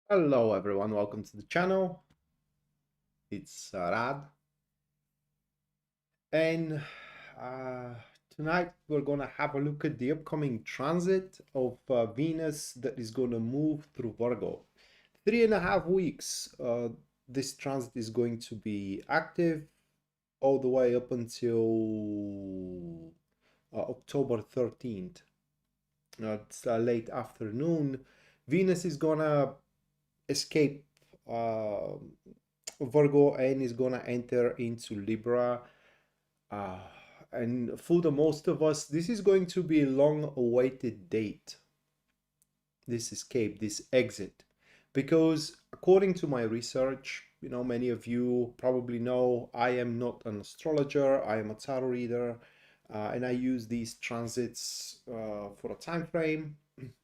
Hello everyone, welcome to the channel. It's Rad, and uh, tonight we're gonna have a look at the upcoming transit of Venus that is gonna move through Virgo. 3.5 weeks. This transit is going to be active all the way up until October 13th. It's late afternoon. Venus is gonna escape uh, Virgo and is gonna enter into Libra. Uh, and for the most of us, this is going to be a long-awaited date, this escape, this exit. Because according to my research, many of you probably know I am not an astrologer, I am a tarot reader, and I use these transits for a time frame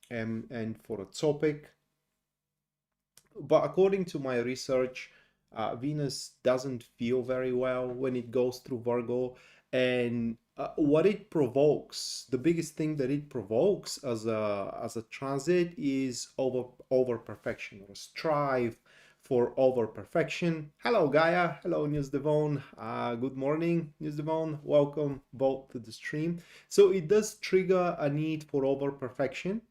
and for a topic. But according to my research, Venus doesn't feel very well when it goes through Virgo, and what it provokes, the biggest thing that it provokes as a transit is over perfection, or a strive for over perfection. Hello Gaia, hello News Devon, good morning News Devon, welcome both to the stream. So it does trigger a need for over perfection,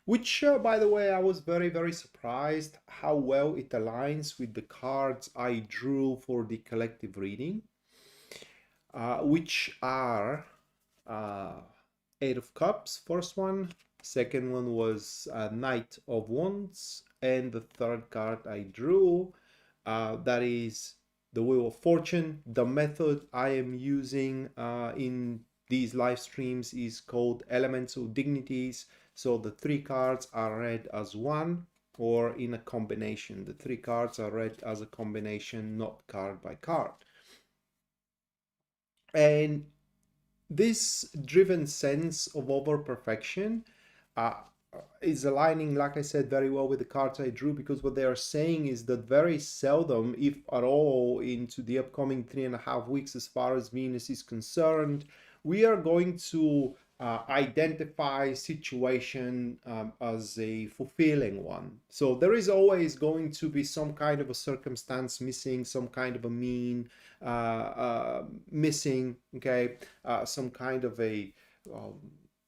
which, by the way, I was very, very surprised how well it aligns with the cards I drew for the collective reading, which are uh, Eight of Cups, first one. Second one was Knight of Wands. And the third card I drew, that is the Wheel of Fortune. The method I am using in these live streams is called Elemental Dignities. So the three cards are read as one or in a combination. The three cards are read as a combination, not card by card. And this driven sense of over perfection uh, is aligning, like I said, very well with the cards I drew, because what they are saying is that very seldom, if at all, into the upcoming 3.5 weeks, as far as Venus is concerned, we are going to identify situation as a fulfilling one. So there is always going to be some kind of a circumstance missing, some kind of a mean missing, okay, some kind of a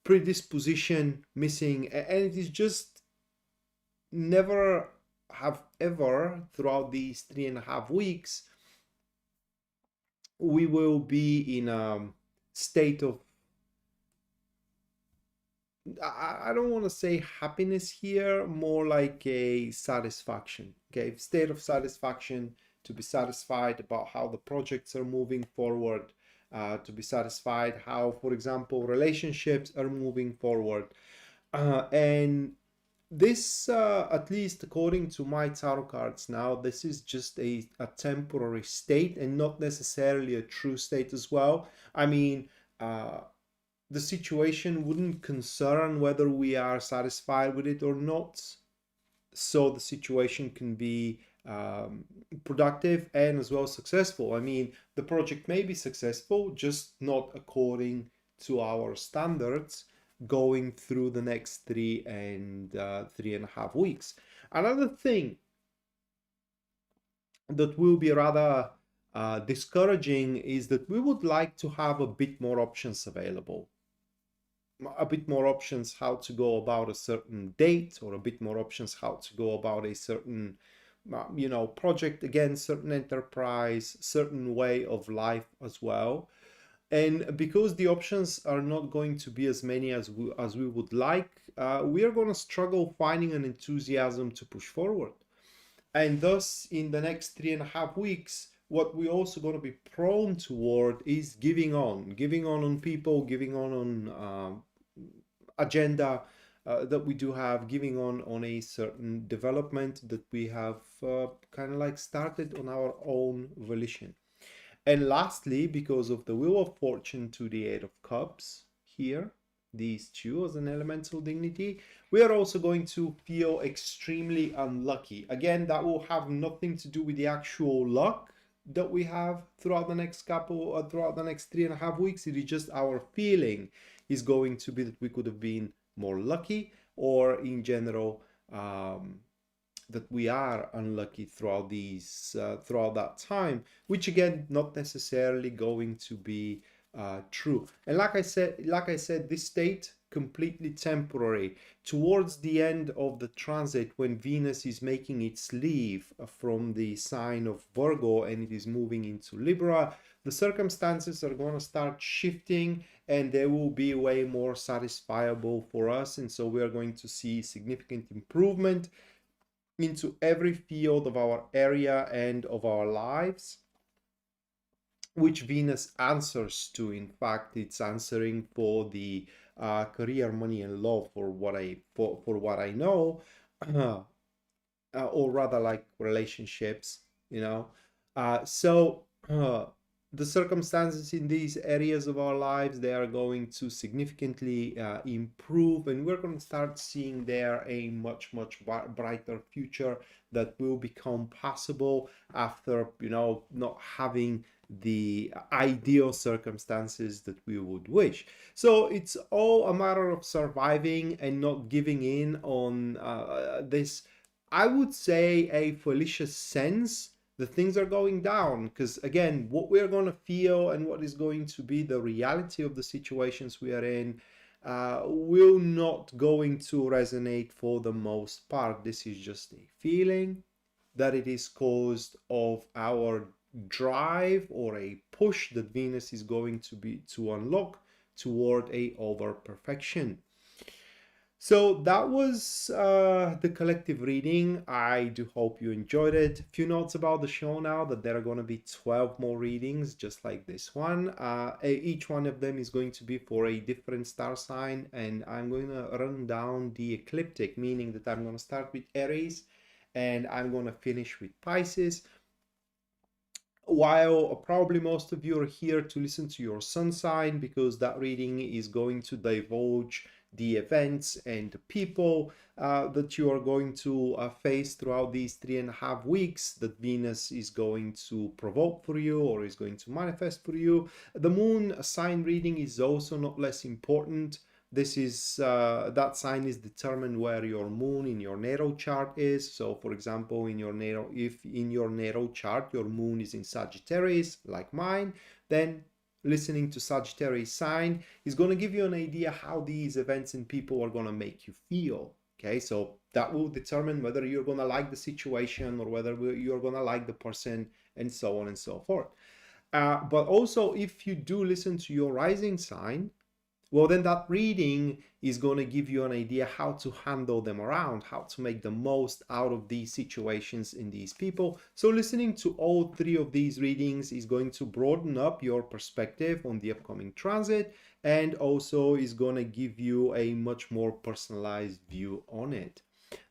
predisposition missing, and it is just never have ever throughout these 3.5 weeks we will be in a state of, I don't want to say happiness here, more like a satisfaction, okay, state of satisfaction, to be satisfied about how the projects are moving forward, to be satisfied how, for example, relationships are moving forward. And this, at least according to my tarot cards now, this is just a temporary state and not necessarily a true state as well. I mean, the situation wouldn't concern whether we are satisfied with it or not. So the situation can be productive and as well successful. I mean, the project may be successful, just not according to our standards going through the next 3.5 weeks. Another thing that will be rather discouraging is that we would like to have a bit more options available, a bit more options how to go about a certain date, or a bit more options how to go about a certain project, again, certain enterprise, certain way of life as well. And because the options are not going to be as many as we would like, we are going to struggle finding an enthusiasm to push forward. And thus, in the next 3.5 weeks, what we're also going to be prone toward is giving on people, giving on agenda that we do have, giving on a certain development that we have kind of like started on our own volition. And lastly, because of the Wheel of Fortune to the Eight of Cups here, these two as an elemental dignity, we are also going to feel extremely unlucky. Again, that will have nothing to do with the actual luck that we have throughout the next throughout the next 3.5 weeks. It is just our feeling is going to be that we could have been more lucky, or in general, that we are unlucky throughout these throughout that time, which again not necessarily going to be true. And like I said, this state completely temporary. Towards the end of the transit, when Venus is making its leave from the sign of Virgo and it is moving into Libra, the circumstances are going to start shifting and they will be way more satisfiable for us. And so we are going to see significant improvement into every field of our area and of our lives, which Venus answers to. In fact, it's answering for the career, money, and love, for what I know, or rather like relationships, you know. So the circumstances in these areas of our lives, they are going to significantly improve, and we're going to start seeing there a much brighter future that will become possible after, you know, not having the ideal circumstances that we would wish. So it's all a matter of surviving and not giving in on this, I would say, a fallacious sense that things are going down, because again, what we're going to feel and what is going to be the reality of the situations we are in will not going to resonate for the most part. This is just a feeling that it is caused of our drive or a push that Venus is going to unlock toward a over perfection. So that was the collective reading. I do hope you enjoyed it. A few notes about the show now, that there are going to be 12 more readings just like this one. Each one of them is going to be for a different star sign, and I'm going to run down the ecliptic, meaning that I'm going to start with Aries and I'm going to finish with Pisces. While probably most of you are here to listen to your sun sign, because that reading is going to divulge the events and the people that you are going to face throughout these 3.5 weeks that Venus is going to provoke for you or is going to manifest for you. The moon sign reading is also not less important. This is that sign is determined where your moon in your natal chart is. So for example, if in your natal chart your moon is in Sagittarius like mine, then listening to Sagittarius sign is going to give you an idea how these events and people are going to make you feel. Okay, so that will determine whether you're going to like the situation or whether you're going to like the person, and so on and so forth. But also, if you do listen to your rising sign, well, then that reading is going to give you an idea how to handle them around, how to make the most out of these situations in these people. So listening to all three of these readings is going to broaden up your perspective on the upcoming transit, and also is going to give you a much more personalized view on it.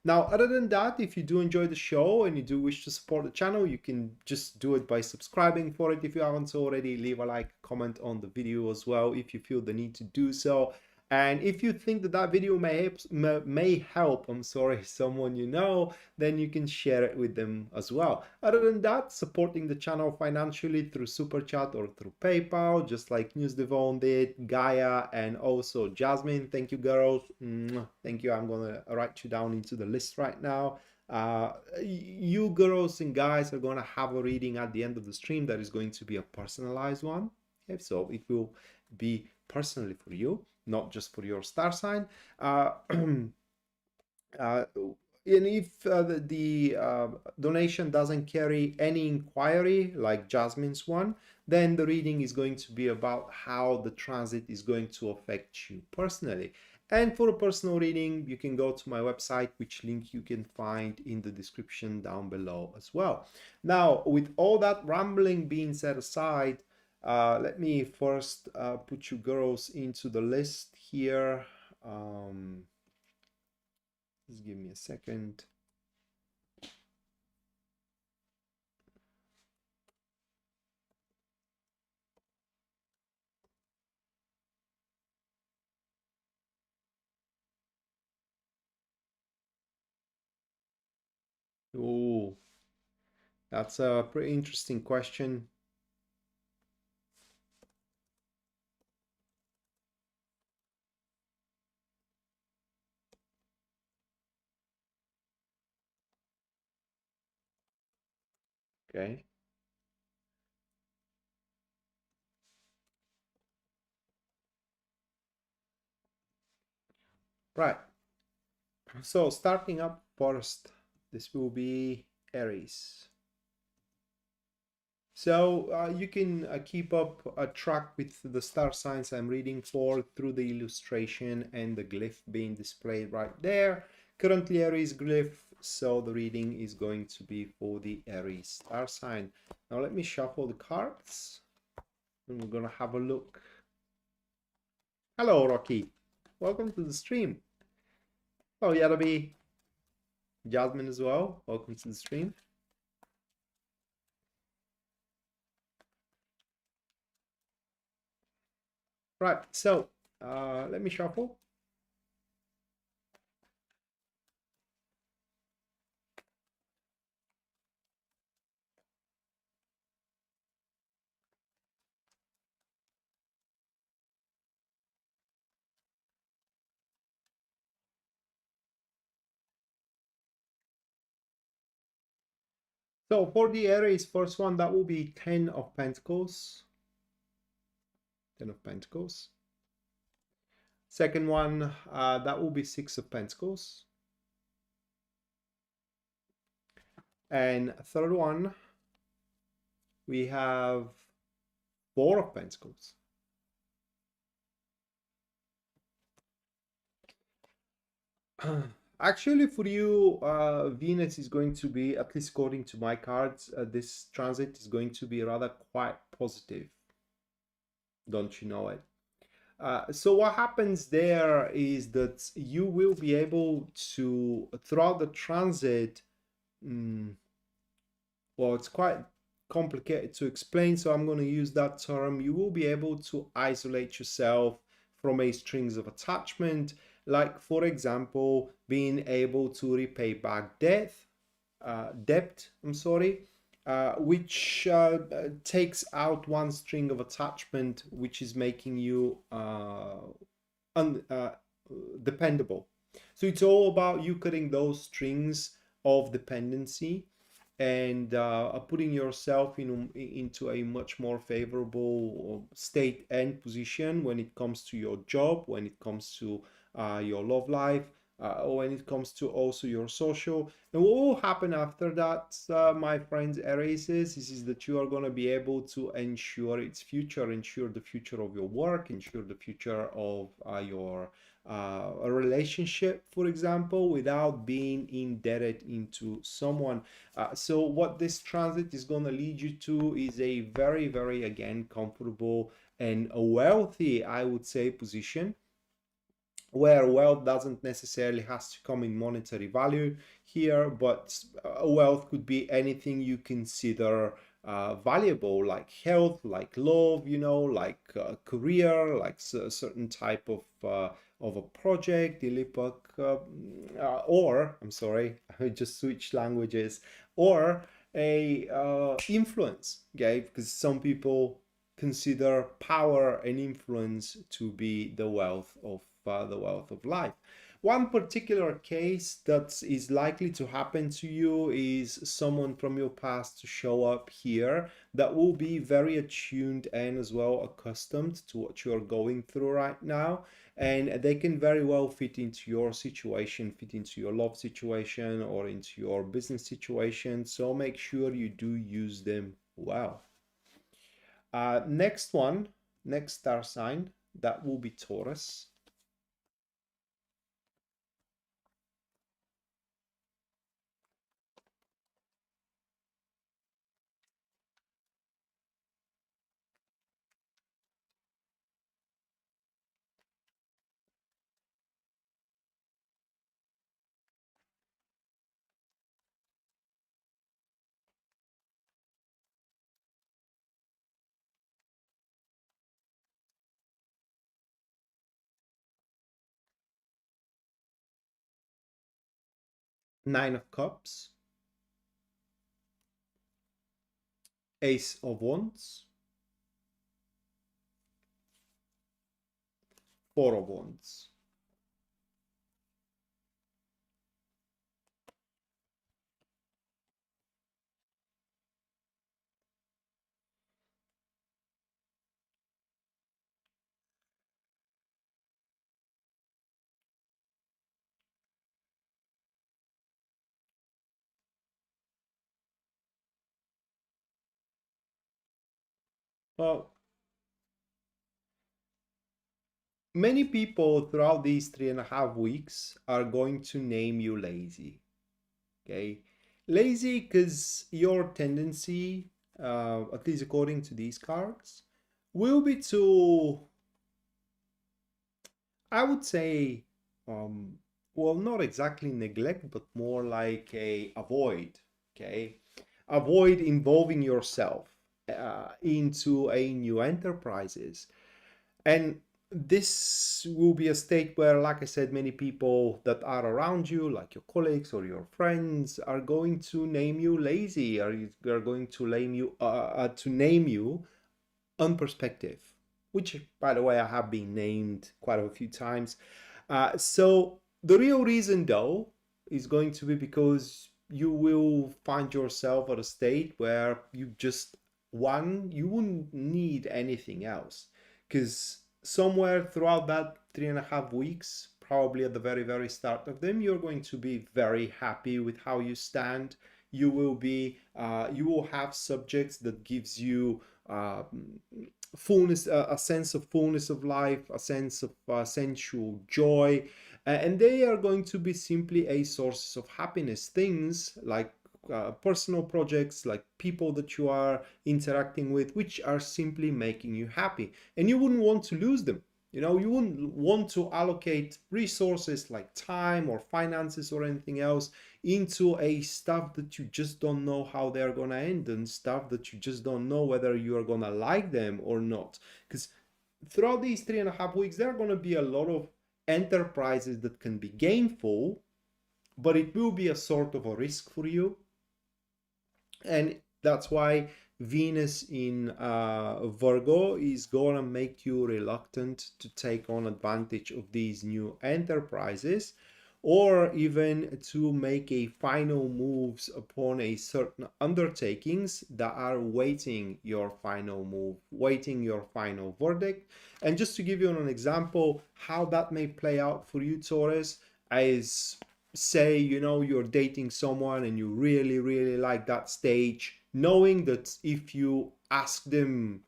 Now, other than that, if you do enjoy the show and you do wish to support the channel, you can just do it by subscribing for it. If you haven't already, leave a like, comment on the video as well if you feel the need to do so. And if you think that that video may help, someone you know, then you can share it with them as well. Other than that, supporting the channel financially through Super Chat or through PayPal, just like News Devon did, Gaia, and also Jasmine. Thank you, girls. Thank you. I'm gonna write you down into the list right now. You girls and guys are gonna have a reading at the end of the stream that is going to be a personalized one. Okay, so it will be personally for you, not just for your star sign. And if the donation doesn't carry any inquiry like Jasmine's one, then the reading is going to be about how the transit is going to affect you personally. And for a personal reading, you can go to my website, which link you can find in the description down below as well. Now, with all that rambling being set aside, let me first put you girls into the list here. Just give me a second. Oh, that's a pretty interesting question. Okay. Right. So starting up first, this will be Aries. So you can keep up a track with the star signs I'm reading for through the illustration and the glyph being displayed right there. Currently Aries glyph, so the reading is going to be for the Aries star sign. Now let me shuffle the cards and we're gonna have a look. Hello Rocky, welcome to the stream. Oh Yadabi, Jasmine as well, welcome to the stream. Right, so let me shuffle. So for the Aries, first one, that will be 10 of Pentacles. 10 of Pentacles. Second one, that will be 6 of Pentacles. And third one, we have 4 of Pentacles. Actually, for you, Venus is going to be, at least according to my cards, this transit is going to be rather quite positive. Don't you know it? So what happens there is that you will be able to, throughout the transit, well, it's quite complicated to explain, so I'm going to use that term. You will be able to isolate yourself from a strings of attachment, like for example, being able to repay back debt, which takes out one string of attachment, which is making you dependable. So it's all about you cutting those strings of dependency and putting yourself into a much more favorable state and position when it comes to your job, when it comes to your love life, or when it comes to also your social. And what will happen after that, my friends Aries, is that you are going to be able to ensure its future, ensure the future of your work, ensure the future of your a relationship, for example, without being indebted into someone. So what this transit is going to lead you to is a very, very, again, comfortable and a wealthy, I would say, position, where wealth doesn't necessarily has to come in monetary value here, but wealth could be anything you consider valuable, like health, like love, like career, like a certain type of a project, or I'm sorry, I just switched languages, or a influence, okay? Because some people consider power and influence to be the wealth of life. One particular case that is likely to happen to you is someone from your past to show up here that will be very attuned and as well accustomed to what you're going through right now. And they can very well fit into your situation, fit into your love situation or into your business situation. So make sure you do use them well. Next one, next star sign, that will be Taurus. Nine of Cups, Ace of Wands, Four of Wands. Well, many people throughout these 3.5 weeks are going to name you lazy. Okay, lazy because your tendency, at least according to these cards, will be to, I would say, um, well, not exactly neglect, but more like a avoid. Okay, avoid involving yourself into a new enterprises. And this will be a state where, like I said, many people that are around you, like your colleagues or your friends, are going to name you lazy, or are going to name you unperspective, which, by the way, I have been named quite a few times. So the real reason, though, is going to be because you will find yourself at a state where you just, one, you wouldn't need anything else. Because somewhere throughout that 3.5 weeks, probably at the very, very start of them, you're going to be very happy with how you stand. You will have subjects that gives you fullness, a sense of fullness of life, a sense of sensual joy, and they are going to be simply a source of happiness. Things like personal projects, like people that you are interacting with, which are simply making you happy, and you wouldn't want to lose them. You wouldn't want to allocate resources like time or finances or anything else into a stuff that you just don't know how they're gonna end, and stuff that you just don't know whether you are gonna like them or not. Because throughout these 3.5 weeks, there are gonna be a lot of enterprises that can be gainful, but it will be a sort of a risk for you. And that's why Venus in Virgo is gonna make you reluctant to take on advantage of these new enterprises, or even to make a final moves upon a certain undertakings that are waiting your final move, waiting your final verdict. And just to give you an example how that may play out for you, Taurus, is, say, you're dating someone and you really, really like that stage, knowing that if you ask them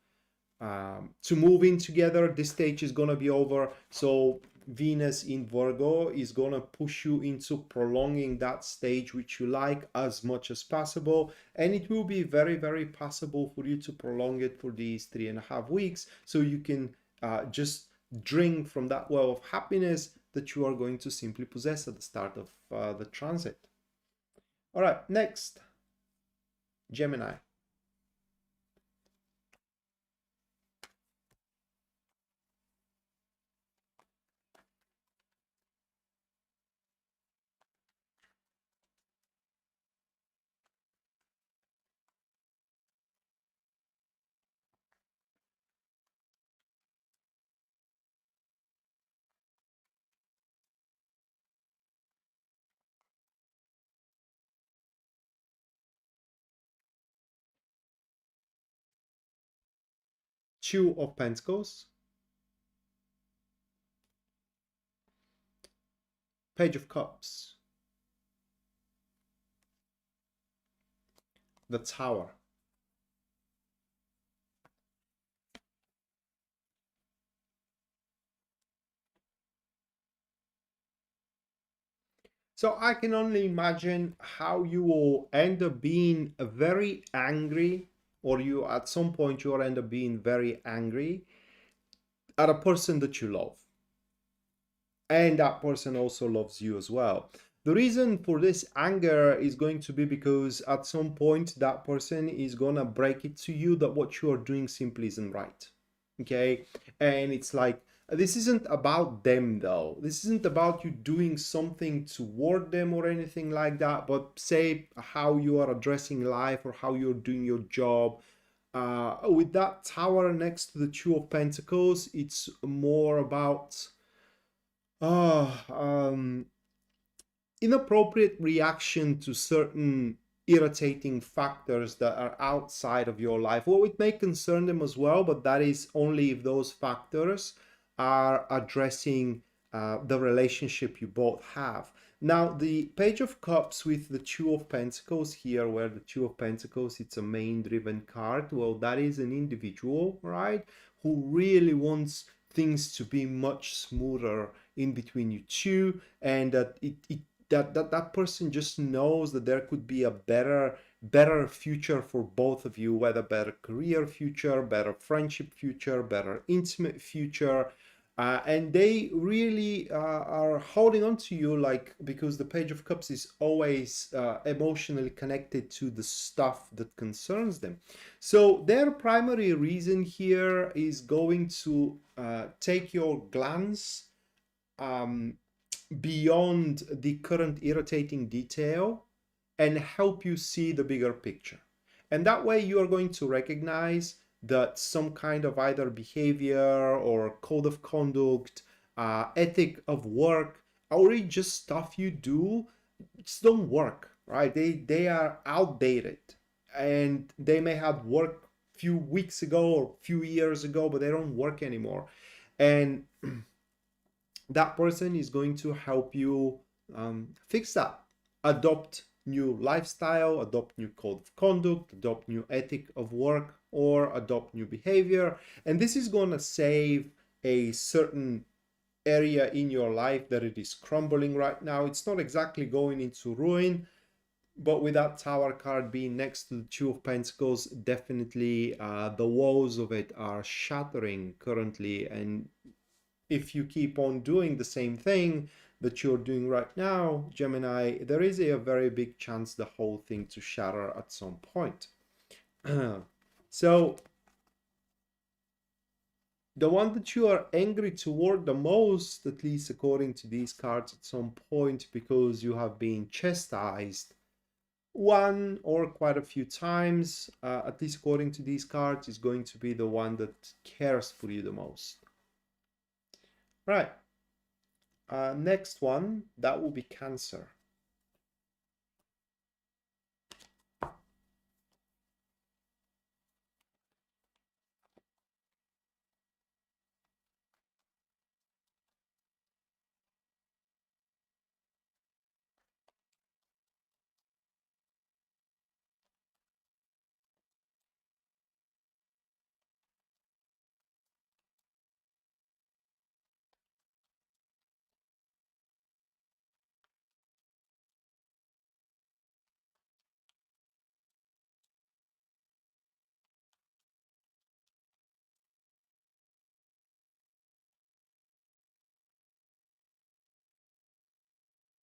to move in together, this stage is going to be over. So Venus in Virgo is going to push you into prolonging that stage which you like as much as possible, and it will be very, very possible for you to prolong it for these 3.5 weeks, so you can just drink from that well of happiness that you are going to simply possess at the start of the transit. All right, next, Gemini. Two of Pentacles, Page of Cups, the Tower. So I can only imagine how you will end up being very angry, or you at some point you'll end up being very angry at a person that you love. And that person also loves you as well. The reason for this anger is going to be because at some point that person is gonna break it to you that what you are doing simply isn't right. Okay, and it's like, this isn't about them though. This isn't about you doing something toward them or anything like that, but say how you are addressing life or how you're doing your job. With that Tower next to the Two of Pentacles, it's more about um, inappropriate reaction to certain irritating factors that are outside of your life. Well, it may concern them as well, but that is only if those factors are addressing the relationship you both have. Now, the Page of Cups with the Two of Pentacles here, where the Two of Pentacles, it's a main-driven card. Well, that is an individual, right, who really wants things to be much smoother in between you two, and that that person just knows that there could be a better future for both of you, whether better career future, better friendship future, better intimate future. And they really are holding on to you, like, because the Page of Cups is always emotionally connected to the stuff that concerns them. So their primary reason here is going to take your glance beyond the current irritating detail and help you see the bigger picture. And that way you are going to recognize that some kind of either behavior or code of conduct, ethic of work, or just stuff you do, just don't work, right? They are outdated, and they may have worked a few weeks ago or a few years ago, but they don't work anymore. And that person is going to help you fix that. Adopt new lifestyle, adopt new code of conduct, adopt new ethic of work, or adopt new behavior. And this is going to save a certain area in your life that it is crumbling right now. It's not exactly going into ruin, but with that Tower card being next to the Two of Pentacles, definitely the walls of it are shattering currently. And if you keep on doing the same thing that you're doing right now, Gemini, there is a very big chance the whole thing to shatter at some point. So the one that you are angry toward the most, at least according to these cards at some point, because you have been chastised one or quite a few times, at least according to these cards, is going to be the one that cares for you the most. Right. Next one, that will be Cancer.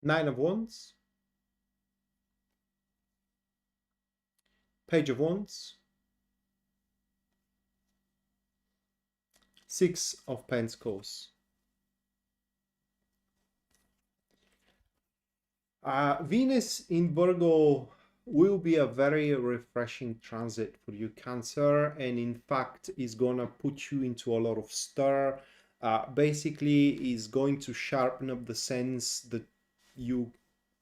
Nine of Wands, Page of Wands, Six of Pentacles. Venus in Virgo will be a very refreshing transit for you, Cancer, and in fact is gonna put you into a lot of stir. Basically is going to sharpen up the sense that you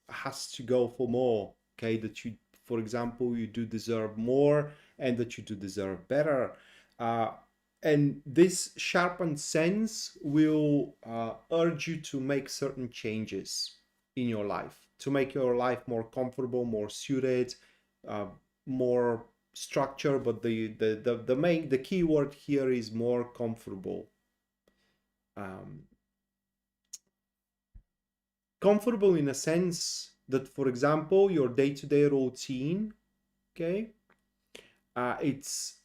has to go for more, okay, that you, for example, you do deserve more and that you do deserve better. And this sharpened sense will urge you to make certain changes in your life to make your life more comfortable, more suited, more structured. But the key word here is more comfortable. Comfortable in a sense that, for example, your day-to-day routine, okay, it's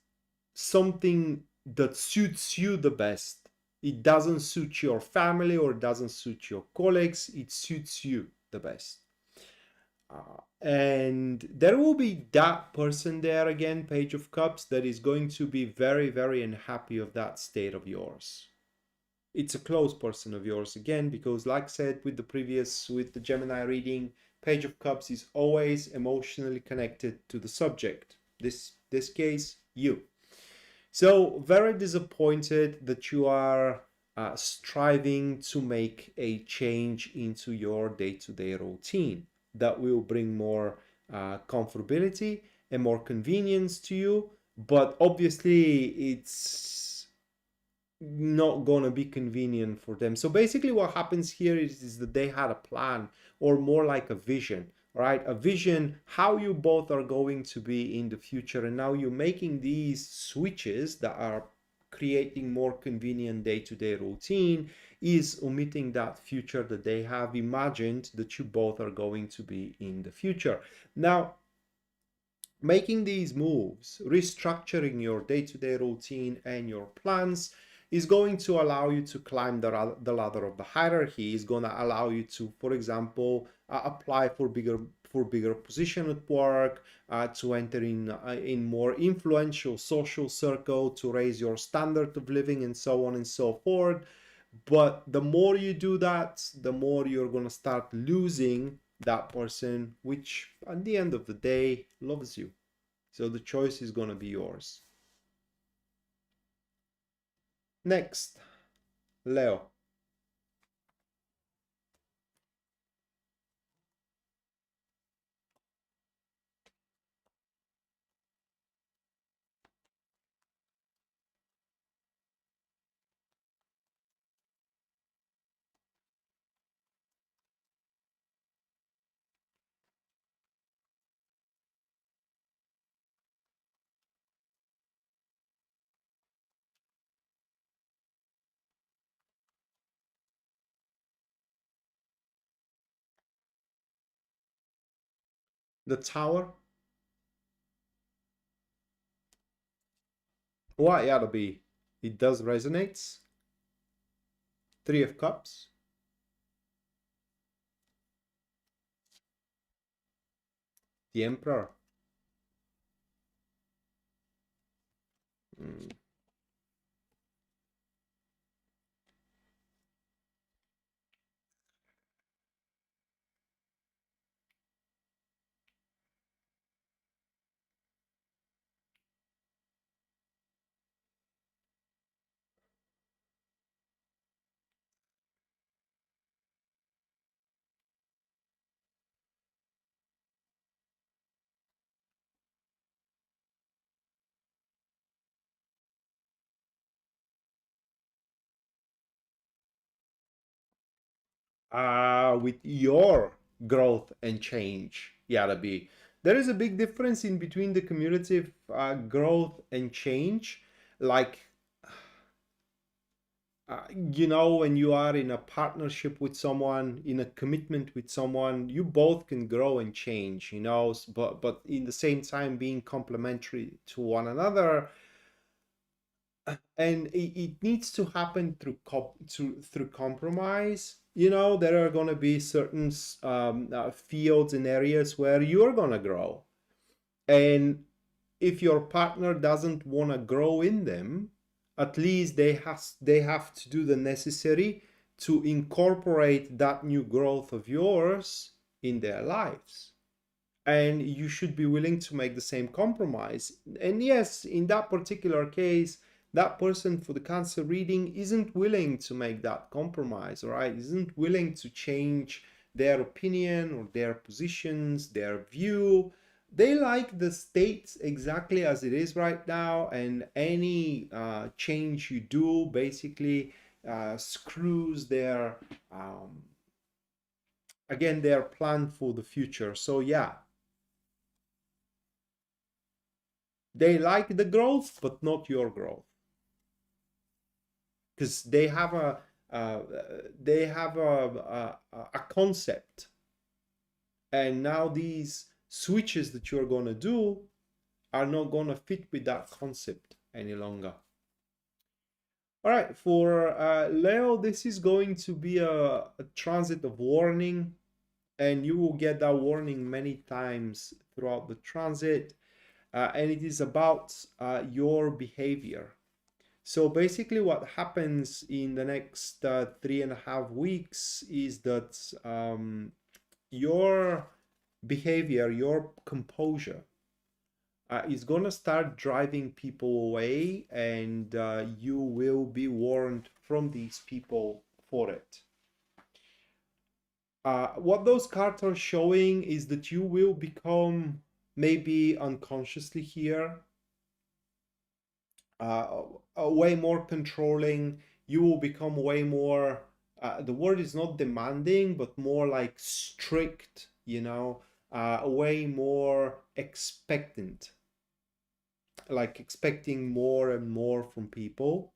something that suits you the best. It doesn't suit your family or doesn't suit your colleagues. It suits you the best. And there will be that person there again, Page of Cups, that is going to be very, very unhappy of that state of yours. It's a close person of yours again, because like I said with the Gemini reading, Page of Cups is always emotionally connected to the subject. This case, you. So very disappointed that you are striving to make a change into your day-to-day routine that will bring more comfortability and more convenience to you, but obviously it's not gonna be convenient for them. So basically what happens here is that they had a plan or more like a vision, right? A vision, how you both are going to be in the future. And now you're making these switches that are creating more convenient day-to-day routine, is omitting that future that they have imagined that you both are going to be in the future. Now, making these moves, restructuring your day-to-day routine and your plans is going to allow you to climb the ladder of the hierarchy, is going to allow you to, for example, apply for bigger position at work, to enter in more influential social circle, to raise your standard of living, and so on and so forth. But the more you do that, the more you're going to start losing that person, which at the end of the day loves you. So the choice is going to be yours. Next, Leo. The Tower. What ought to be? It does resonates. Three of Cups. The Emperor. Mm. With your growth and change, gotta be. There is a big difference in between the cumulative growth and change. Like, when you are in a partnership with someone, in a commitment with someone, you both can grow and change, but in the same time being complementary to one another. And it needs to happen through compromise. There are going to be certain fields and areas where you're going to grow, and if your partner doesn't want to grow in them, at least they have to do the necessary to incorporate that new growth of yours in their lives. And you should be willing to make the same compromise. And yes, in that particular case, that person for the Cancer reading isn't willing to make that compromise, right? Isn't willing to change their opinion or their positions, their view. They like the state exactly as it is right now, and any change you do basically screws their plan for the future. So yeah, they like the growth, but not your growth, because uh, they have a concept, and now these switches that you're going to do are not going to fit with that concept any longer. All right, for Leo, this is going to be a transit of warning, and you will get that warning many times throughout the transit, and it is about your behavior. So basically what happens in the next 3.5 weeks is that your behavior, your composure is going to start driving people away, and you will be warned from these people for it. What those cards are showing is that you will become, maybe unconsciously here, way more controlling. You will become way more the word is not demanding, but more like strict, way more expectant, like expecting more and more from people.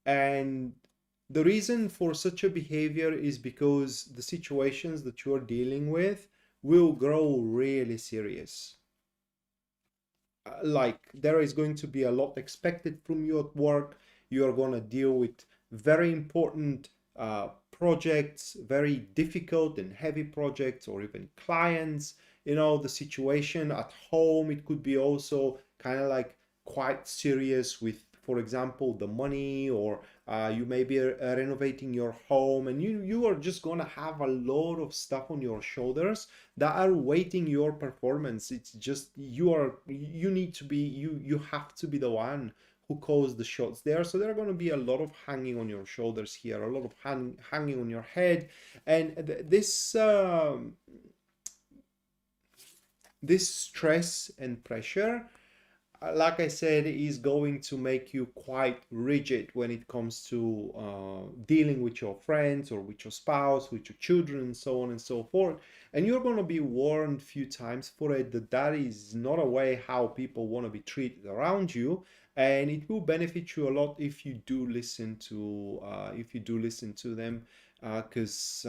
And the reason for such a behavior is because the situations that you're dealing with will grow really serious. Like there is going to be a lot expected from you at work. You are going to deal with very important projects, very difficult and heavy projects, or even clients. The situation at home, it could be also kind of like quite serious with, for example, the money, or you may be renovating your home, and you are just going to have a lot of stuff on your shoulders that are weighting your performance. It's just you need to be, you have to be the one who calls the shots there. So there are going to be a lot of hanging on your shoulders here, a lot of hanging on your head, and this stress and pressure, like I said, is going to make you quite rigid when it comes to dealing with your friends or with your spouse, with your children, and so on and so forth. And you're going to be warned a few times for it that that is not a way how people want to be treated around you. And it will benefit you a lot if you do listen to them, because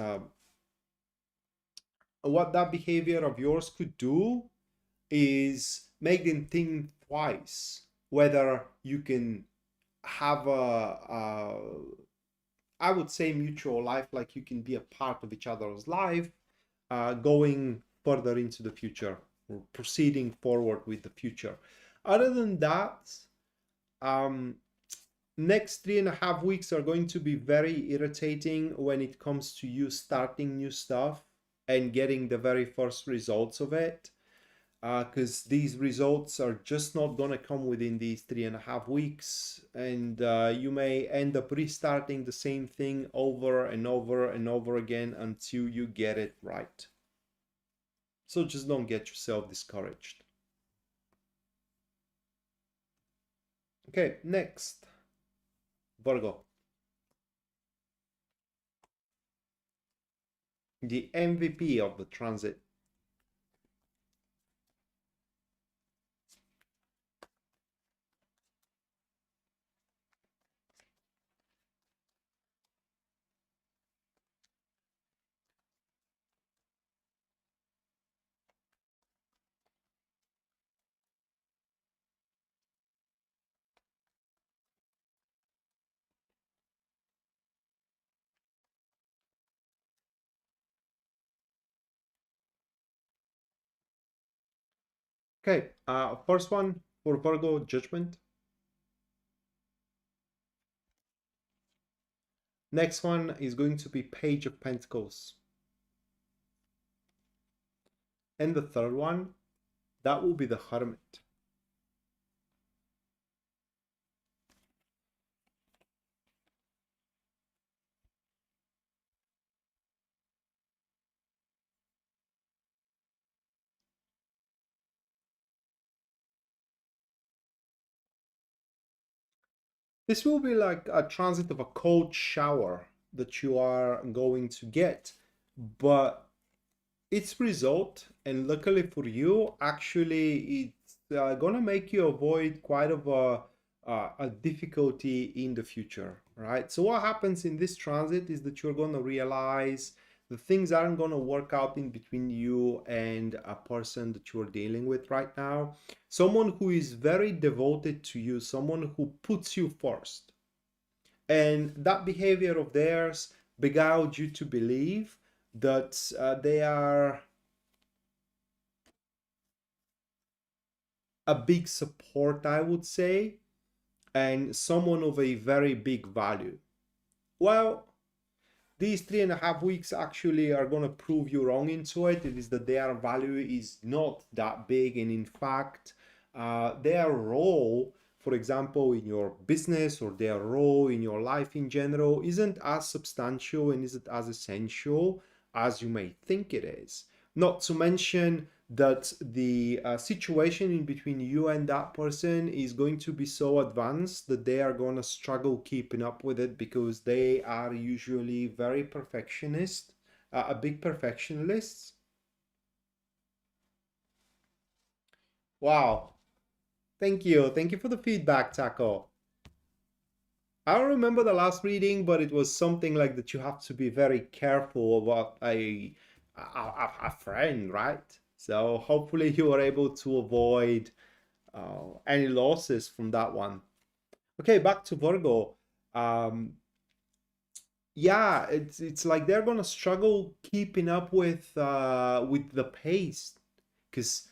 what that behavior of yours could do is make them think twice whether you can have I would say, mutual life, like you can be a part of each other's life, going further into the future, or proceeding forward with the future. Other than that, next 3.5 weeks are going to be very irritating when it comes to you starting new stuff and getting the very first results of it, because these results are just not going to come within these 3.5 weeks, and you may end up restarting the same thing over and over and over again until you get it right. So just don't get yourself discouraged. Okay, next, Virgo, the MVP of the transit. Okay, first one for Virgo, Judgment. Next one is going to be Page of Pentacles. And the third one, that will be the Hermit. This will be like a transit of a cold shower that you are going to get, but its result, and luckily for you, actually, it's gonna make you avoid quite of a difficulty in the future, right? So what happens in this transit is that you're gonna realize the things aren't gonna work out in between you and a person that you're dealing with right now. Someone who is very devoted to you, someone who puts you first. And that behavior of theirs beguiled you to believe that they are a big support, I would say, and someone of a very big value. Well, these 3.5 weeks actually are going to prove you wrong into it. It is that their value is not that big, and in fact, their role, for example, in your business, or their role in your life in general, isn't as substantial and isn't as essential as you may think it is. Not to mention that the situation in between you and that person is going to be so advanced that they are going to struggle keeping up with it, because they are usually very perfectionist, a big perfectionists. Wow. Thank you. Thank you for the feedback, Taco. I don't remember the last reading, but it was something like that you have to be very careful about a friend, right? So hopefully you are able to avoid any losses from that one. Okay, back to Virgo. Um, yeah, it's like they're gonna struggle keeping up with the pace, because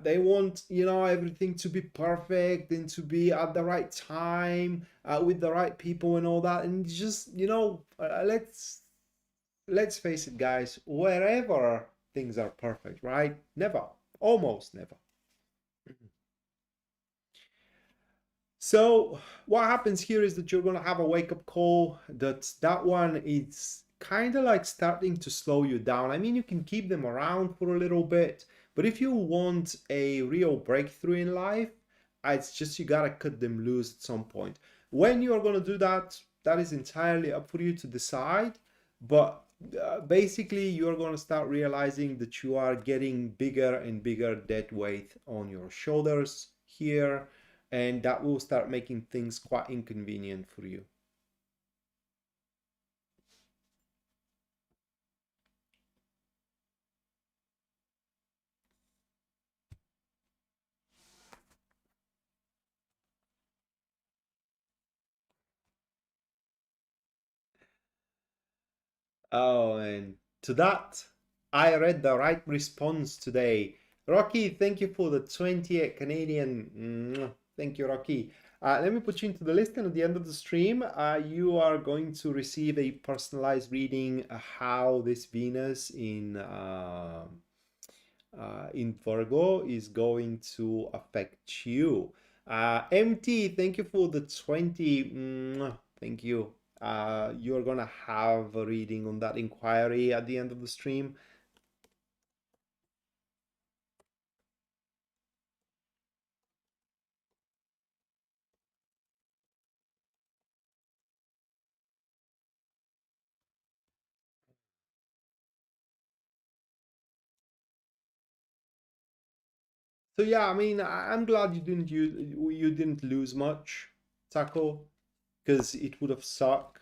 they want, you know, everything to be perfect and to be at the right time, with the right people and all that. And just, you know, let's face it, guys, wherever things are perfect, right? Never, almost never. So what happens here is that you're going to have a wake-up call, that one is kind of like starting to slow you down. I mean, you can keep them around for a little bit, but if you want a real breakthrough in life, it's just you got to cut them loose at some point. When you are going to do that, that is entirely up for you to decide. But basically, you're going to start realizing that you are getting bigger and bigger dead weight on your shoulders here, and that will start making things quite inconvenient for you. Oh, and to that, I read the right response today. Rocky, thank you for the 28 Canadian. Thank you, Rocky. Let me put you into the list, and at the end of the stream, you are going to receive a personalized reading, how this Venus in Virgo is going to affect you. MT, thank you for the 20. Thank you. You're gonna have a reading on that inquiry at the end of the stream. So yeah, I mean, I'm glad you didn't lose much, Taco, because it would have sucked.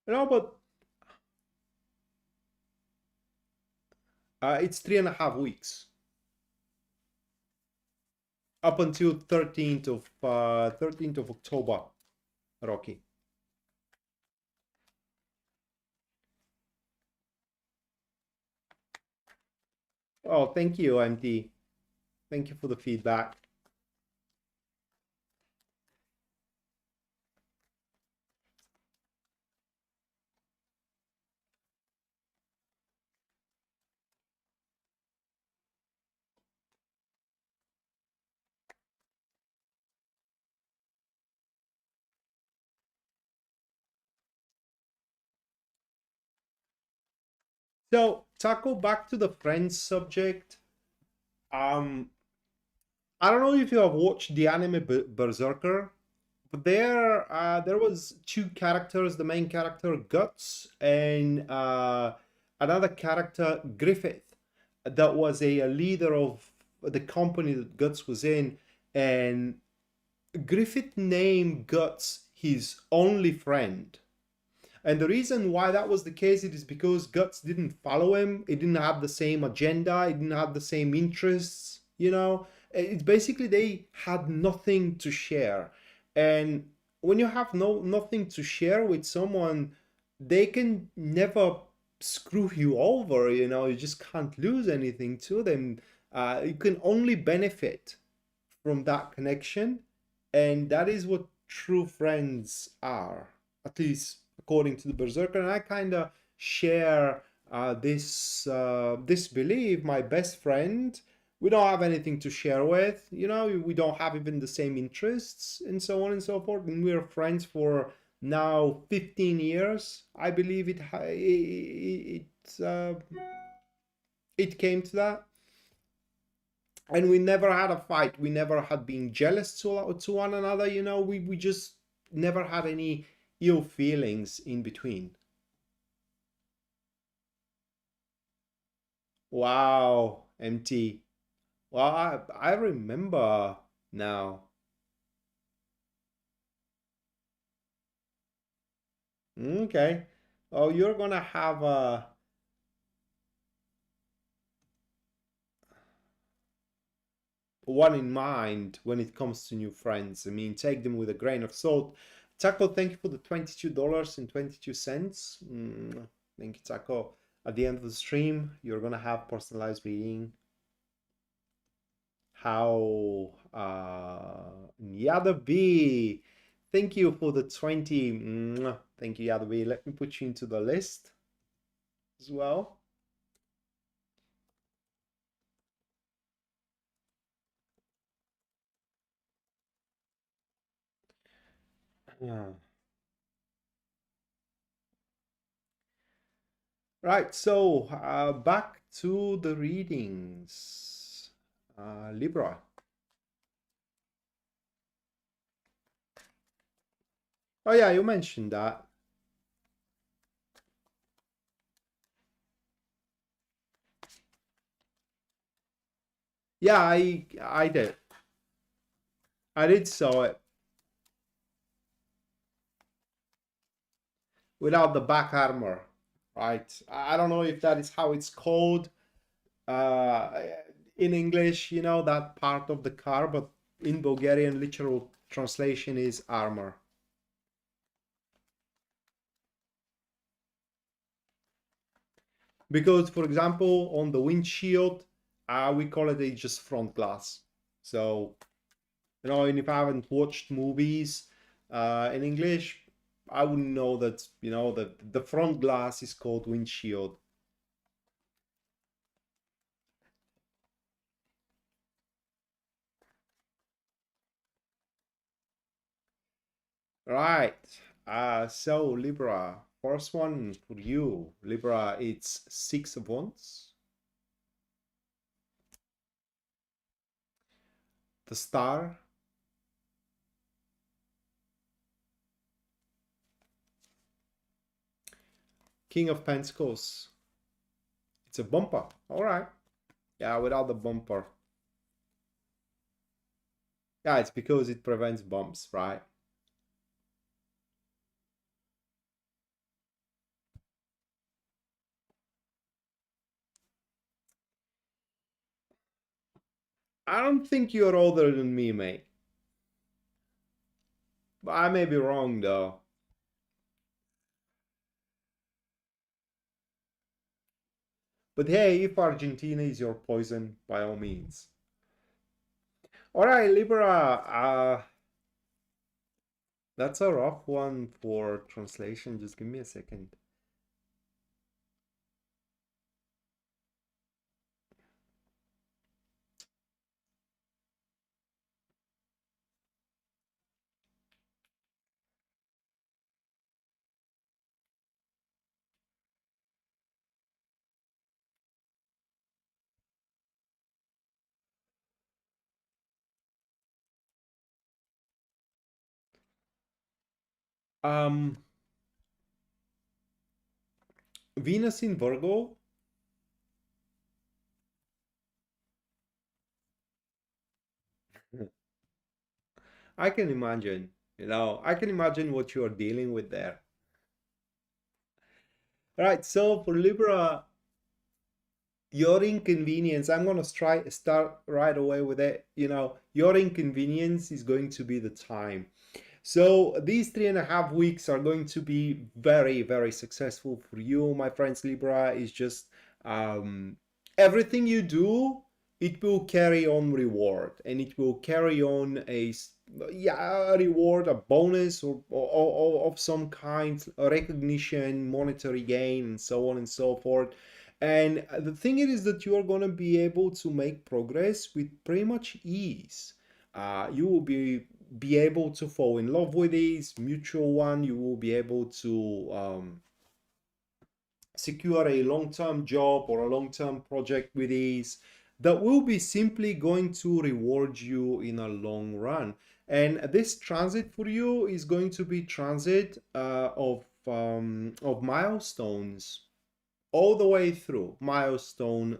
You know, but it's 3.5 weeks up until 13th of October, Rocky. Oh, thank you, MT. Thank you for the feedback. So, Taco, back to the Friends subject. Um, I don't know if you have watched the anime Berserker, but there was two characters, the main character Guts and another character Griffith, that was a leader of the company that Guts was in, and Griffith named Guts his only friend. And the reason why that was the case, it is because Guts didn't follow him. He didn't have the same agenda. He didn't have the same interests. You know, it's basically they had nothing to share. And when you have nothing to share with someone, they can never screw you over. You know, you just can't lose anything to them. You can only benefit from that connection, and that is what true friends are, at least according to the Berserker. And I kind of share this belief. My best friend, we don't have anything to share with, you know, we don't have even the same interests and so on and so forth, and we're friends for now 15 years, I believe it came to that. And we never had a fight. We never had been jealous to one another. You know, we just never had any ill feelings in between. Wow, MT. Well, I remember now. Okay. Oh, you're gonna have one in mind when it comes to new friends. I mean, take them with a grain of salt. Taco, thank you for the $22.22. Thank you, Taco. At the end of the stream, you're gonna have personalized reading. How Yada B, thank you for the 20. Thank you, Yada B. Let me put you into the list as well. Right, so back to the readings. Libra. Oh yeah, you mentioned that. Yeah, I did. I did saw it without the back armor, right? I don't know if that is how it's called in English, you know, that part of the car, but in Bulgarian, literal translation is armor. Because, for example, on the windshield, we call it just front glass. So, you know, and if I haven't watched movies in English, I wouldn't know that, you know, that the front glass is called windshield. Right. So Libra, first one for you. Libra, it's 6 of Wands. The Star. King of Pentacles. It's a bumper. All right. Yeah, without the bumper. Yeah, it's because it prevents bumps, right? I don't think you're older than me, mate. But I may be wrong, though. But hey, if Argentina is your poison, by all means. All right, Libra. That's a rough one for translation. Just give me a second. Um, Venus in Virgo. I can imagine, you know, I can imagine what you are dealing with there. All right, so for Libra, your inconvenience, I'm going to try start right away with it. You know, your inconvenience is going to be the time. So these 3.5 weeks are going to be very, very successful for you, my friends. Libra is just everything you do, it will carry on reward, and it will carry on a reward, a bonus, or of some kind, a recognition, monetary gain, and so on and so forth. And the thing is that you are going to be able to make progress with pretty much ease. You will be be able to fall in love with this mutual one. You will be able to secure a long-term job or a long-term project with ease that will be simply going to reward you in a long run. And this transit for you is going to be transit of milestones all the way through. Milestone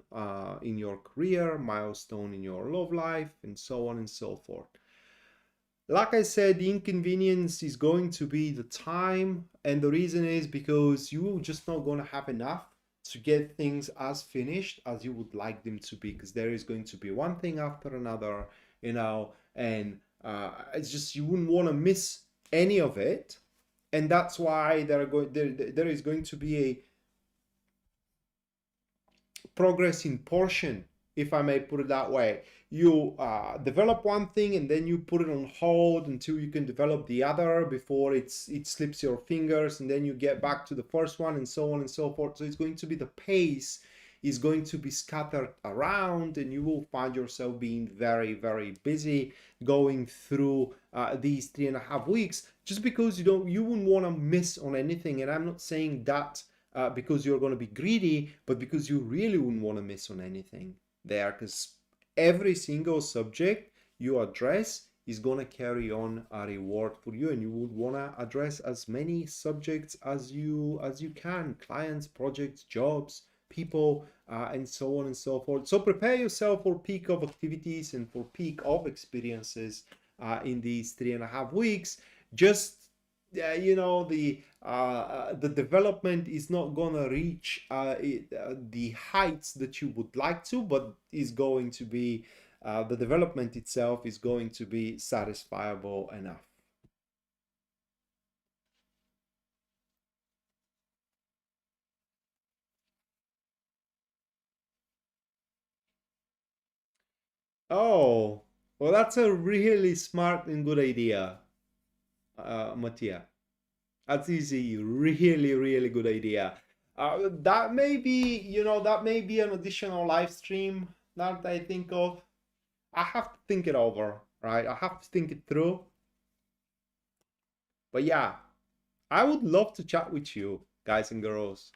in your career, milestone in your love life, and so on and so forth. Like I said, the inconvenience is going to be the time, and the reason is because you're just not going to have enough to get things as finished as you would like them to be, because there is going to be one thing after another, and it's just you wouldn't want to miss any of it, and that's why there is going to be a progressing portion, if I may put it that way. You develop one thing and then you put it on hold until you can develop the other before it slips your fingers, and then you get back to the first one, and so on and so forth. So it's going to be, the pace is going to be scattered around, and you will find yourself being very, very busy going through these 3.5 weeks, just because you wouldn't want to miss on anything. And I'm not saying that because you're going to be greedy, but because you really wouldn't want to miss on anything there, because every single subject you address is going to carry on a reward for you, and you would want to address as many subjects as you can: clients, projects, jobs, people, and so on and so forth. So prepare yourself for peak of activities and for peak of experiences in these 3.5 weeks. Just the development is not gonna reach the heights that you would like to, but is going to be the development itself is going to be satisfiable enough. Oh, well, that's a really smart and good idea, Mattia. That's easy. Really, really good idea. That may be, that may be an additional live stream that I think of. I have to think it over, right? I have to think it through. But yeah, I would love to chat with you, guys and girls.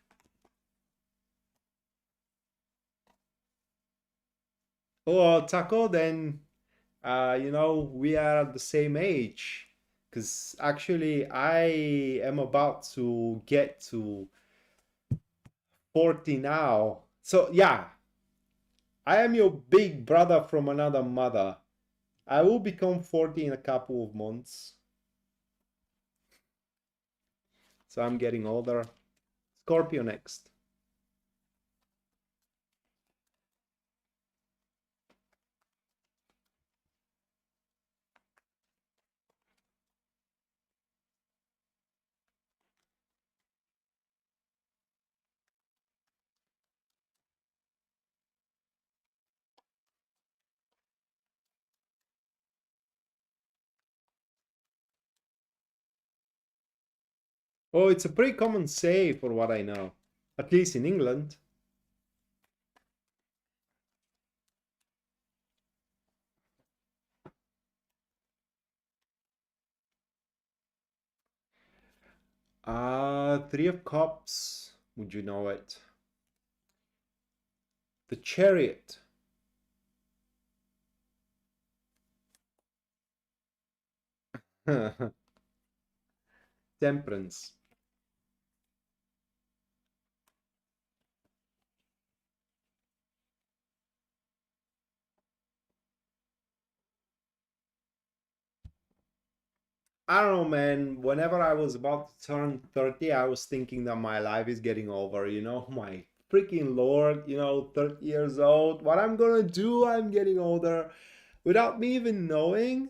Oh, Taco, then, we are at the same age. Because actually, I am about to get to 40 now. So, yeah, I am your big brother from another mother. I will become 40 in a couple of months. So I'm getting older. Scorpio next. Oh, it's a pretty common say for what I know, at least in England. 3 of Cups. Would you know it? The Chariot. Temperance. I don't know, man. Whenever I was about to turn 30, I was thinking that my life is getting over, my freaking Lord, 30 years old. What I'm gonna do, I'm getting older. Without me even knowing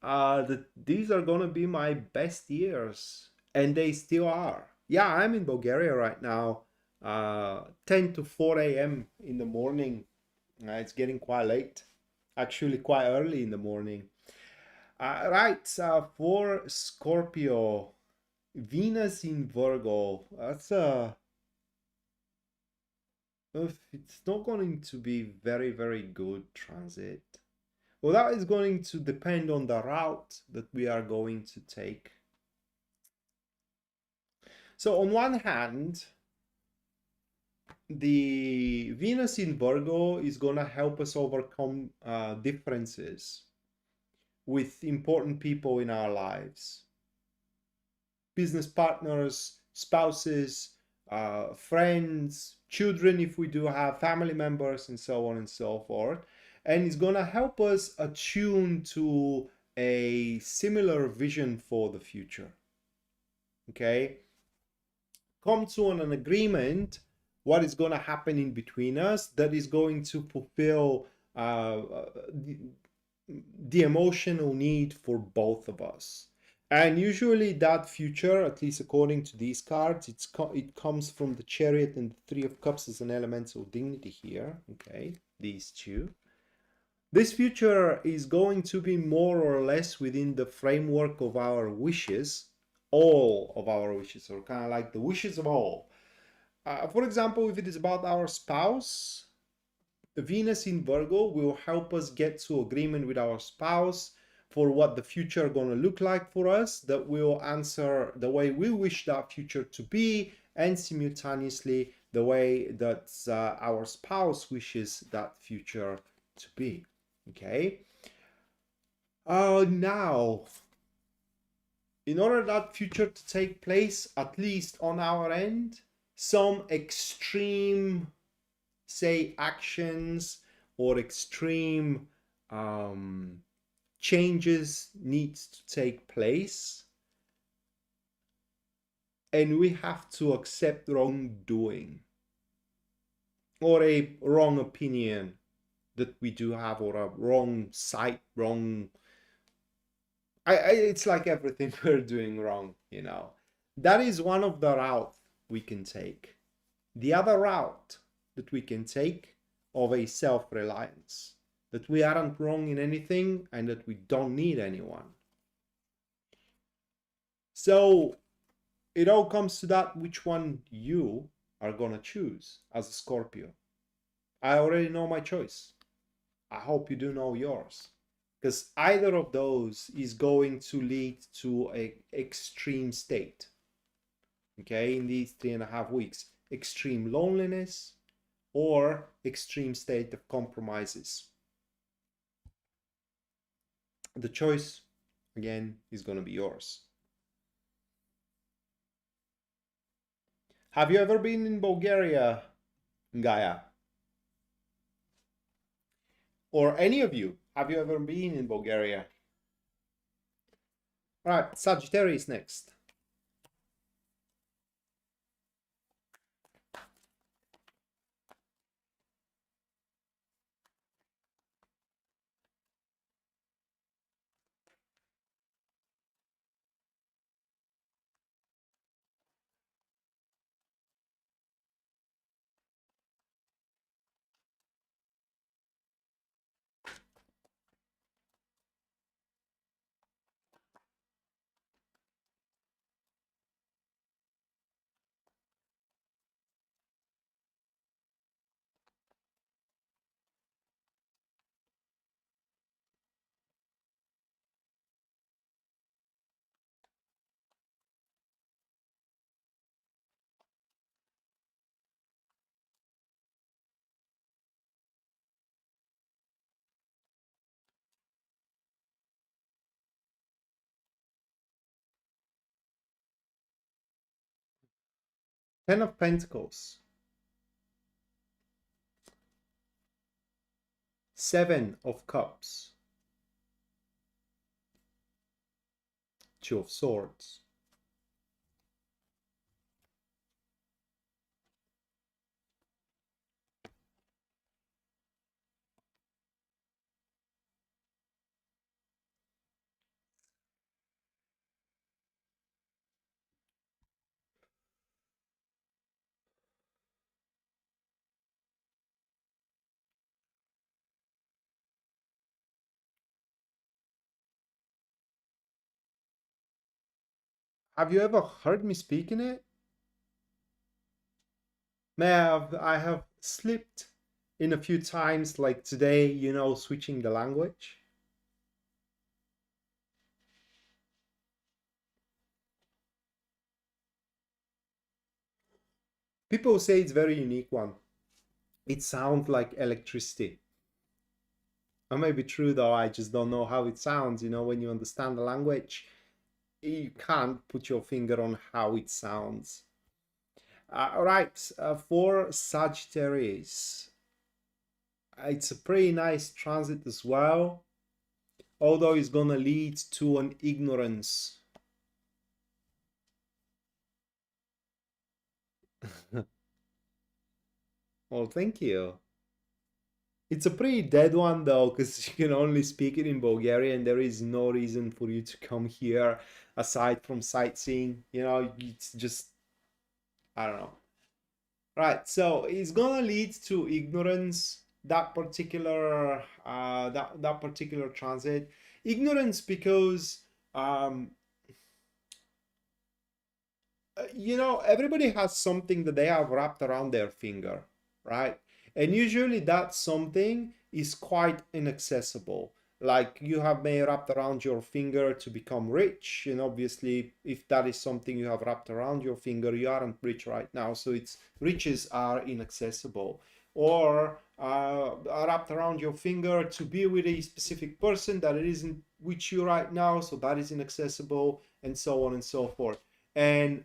that these are gonna be my best years. And they still are. Yeah, I'm in Bulgaria right now. 10 to 4 a.m. in the morning. It's getting quite late. Actually, quite early in the morning. Right, for Scorpio, Venus in Virgo. That's it's not going to be very, very good transit. Well, that is going to depend on the route that we are going to take. So on one hand, the Venus in Virgo is going to help us overcome differences with important people in our lives. Business partners, spouses, friends, children, if we do have family members, and so on and so forth. And it's going to help us attune to a similar vision for the future. Okay? Come to an agreement what is going to happen in between us that is going to fulfill the emotional need for both of us. And usually that future, at least according to these cards, it comes from the Chariot and the Three of Cups as an elemental dignity here. Okay, these two. This future is going to be more or less within the framework of our wishes, all of our wishes, or kind of like the wishes of all. For example, if it is about our spouse, the Venus in Virgo will help us get to agreement with our spouse for what the future going to look like for us, that will answer the way we wish that future to be, and simultaneously the way that our spouse wishes that future to be. Okay. Now, in order that future to take place, at least on our end, some extreme, say, actions or extreme changes needs to take place, and we have to accept wrongdoing or a wrong opinion that we do have, or a wrong sight, wrong. It's like everything we're doing wrong, you know. That is one of the routes we can take. The other route that we can take of a self-reliance, that we aren't wrong in anything and that we don't need anyone. So it all comes to that, which one you are gonna choose as a Scorpio. I already know my choice. I hope you do know yours, because either of those is going to lead to an extreme state. Okay, in these 3.5 weeks, extreme loneliness or extreme state of compromises. The choice, again, is going to be yours. Have you ever been in Bulgaria, Gaia? Or any of you, have you ever been in Bulgaria? All right, Sagittarius next. Ten of Pentacles. Seven of Cups. Two of Swords. Have you ever heard me speak in it? I have slipped in a few times, like today, you know, switching the language. People say it's very unique one. It sounds like electricity. It may be true though, I just don't know how it sounds. You know, when you understand the language, you can't put your finger on how it sounds. All right, for Sagittarius, it's a pretty nice transit as well, although it's gonna lead to an ignorance. Well, thank you. It's a pretty dead one though, because you can only speak it in Bulgarian. There is no reason for you to come here aside from sightseeing. You know, it's just, I don't know. Right, so it's gonna lead to ignorance, that particular that particular transit. Ignorance because um you know, everybody has something that they have wrapped around their finger, right? And usually that something is quite inaccessible. Like you have may wrapped around your finger to become rich, and obviously, if that is something you have wrapped around your finger, you aren't rich right now. So it's riches are inaccessible. Or are wrapped around your finger to be with a specific person that it isn't with you right now, so that is inaccessible, and so on and so forth. And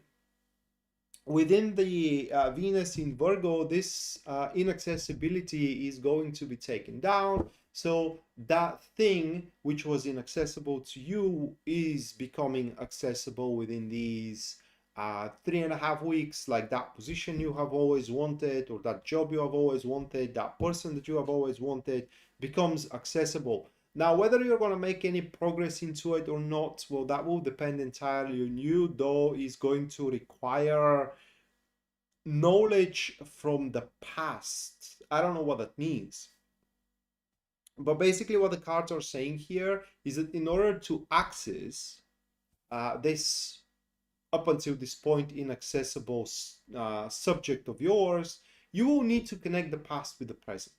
within the Venus in Virgo, this inaccessibility is going to be taken down. So that thing which was inaccessible to you is becoming accessible within these 3.5 weeks, like that position you have always wanted, or that job you have always wanted, that person that you have always wanted becomes accessible. Now, whether you're going to make any progress into it or not, well, that will depend entirely on you, though is going to require knowledge from the past. I don't know what that means. But basically what the cards are saying here is that in order to access this up until this point inaccessible subject of yours, you will need to connect the past with the present.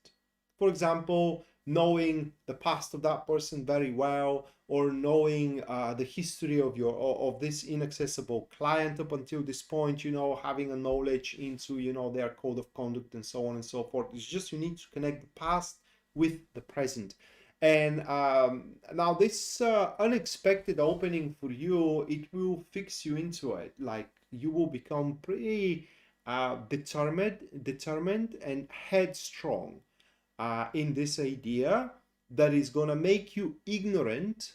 For example, knowing the past of that person very well, or knowing the history of this inaccessible client up until this point, you know, having a knowledge into, you know, their code of conduct and so on and so forth. It's just you need to connect the past with the present. And now this unexpected opening for you, it will fix you into it. Like you will become pretty determined and headstrong in this idea that is going to make you ignorant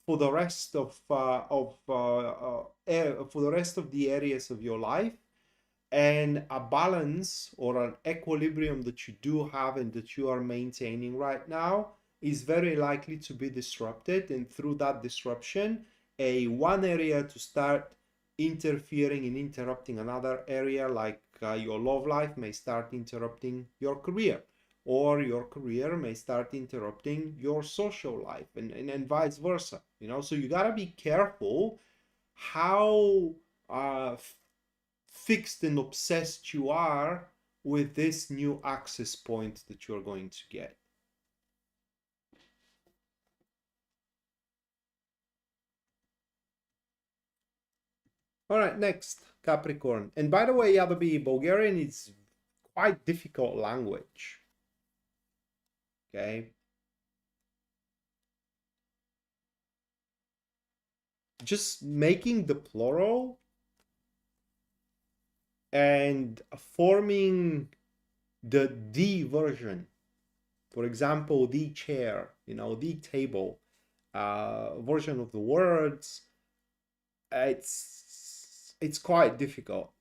for the rest of for the rest of the areas of your life. And a balance or an equilibrium that you do have and that you are maintaining right now is very likely to be disrupted, and through that disruption, one area to start interfering and interrupting another area, like your love life may start interrupting your career, or your career may start interrupting your social life, and vice versa, you know. So you got to be careful how fixed and obsessed you are with this new access point that you're going to get. All right, next, Capricorn. And by the way, Yadobi, Bulgarian is quite difficult language. Okay. Just making the plural and forming the D version. For example, the chair, you know, the table version of the words. It's quite difficult,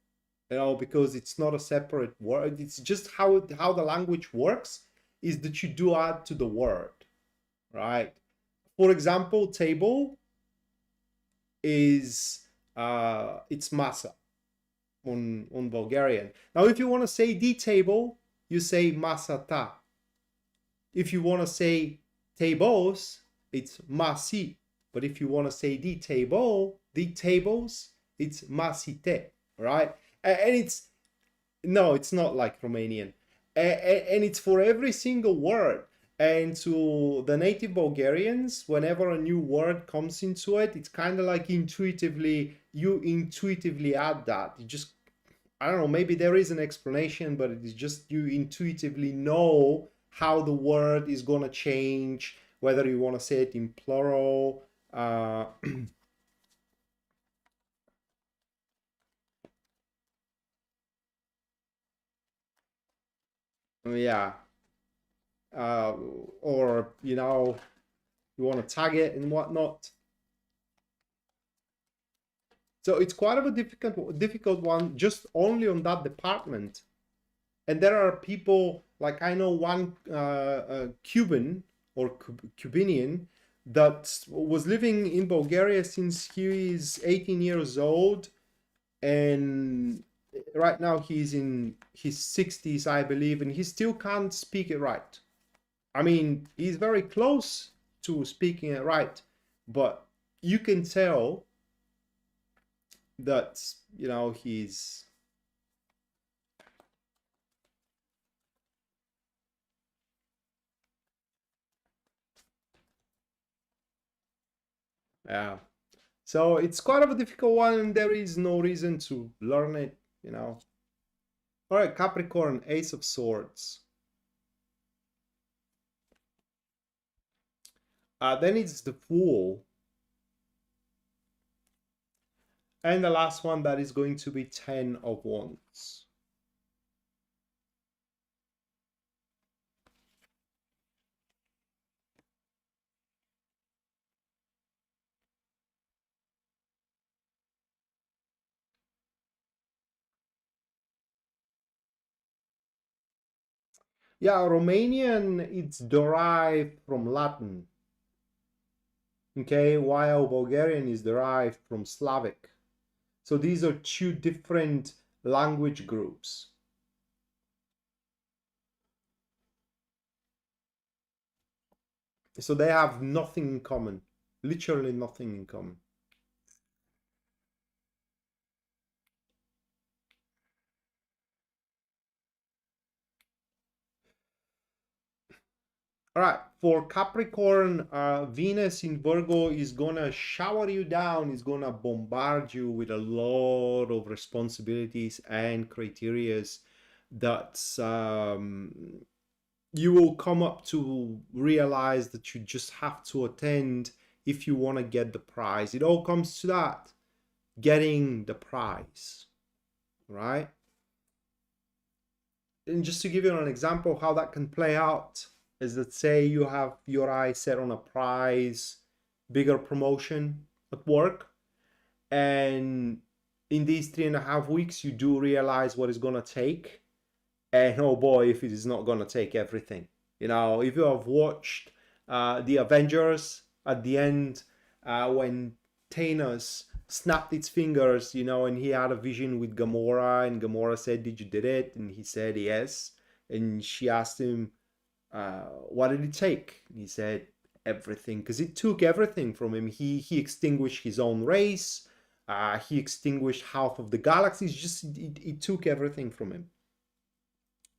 you know, because it's not a separate word. It's just how the language works is that you do add to the word, right? For example, table is it's masa on Bulgarian. Now, if you want to say the table, you say masata. If you want to say tables, it's masi. But if you want to say the tables, it's masite, right? And it's, no, it's not like Romanian. And it's for every single word. And to the native Bulgarians, whenever a new word comes into it, it's kind of like you intuitively add that. You just I don't know, maybe there is an explanation, but it is just you intuitively know how the word is going to change, whether you want to say it in plural. Yeah. uh, or you know, you want to tag it and whatnot. So it's quite of a difficult one just only on that department. And there are people like I know one Cuban or Cubanian that was living in Bulgaria since he is 18 years old, and right now he's in his 60s, I believe, and he still can't speak it right. I mean, he's very close to speaking it right, but you can tell that, you know, he's, yeah. So it's quite of a difficult one, and there is no reason to learn it, you know. All right, Capricorn, Ace of Swords. Then it's the Fool. And the last one, that is going to be Ten of Wands. Yeah, Romanian, it's derived from Latin. Okay, while Bulgarian is derived from Slavic. So these are two different language groups. So they have nothing in common, literally nothing in common. All right, for Capricorn, Venus in Virgo is gonna shower you down, is gonna bombard you with a lot of responsibilities and criterias that you will come up to realize that you just have to attend if you want to get the prize. It all comes to that, getting the prize, right? And just to give you an example how that can play out is that, say you have your eyes set on a prize, bigger promotion at work, and in these 3.5 weeks you do realize what it's gonna take, and oh boy, if it is not gonna take everything. You know, if you have watched the Avengers at the end, when Thanos snapped its fingers, you know, and he had a vision with Gamora, and Gamora said, "Did you did it?" And he said, "Yes." And she asked him, "What did it take?" And he said, "Everything," because it took everything from him. He extinguished his own race. He extinguished half of the galaxies. Just it took everything from him.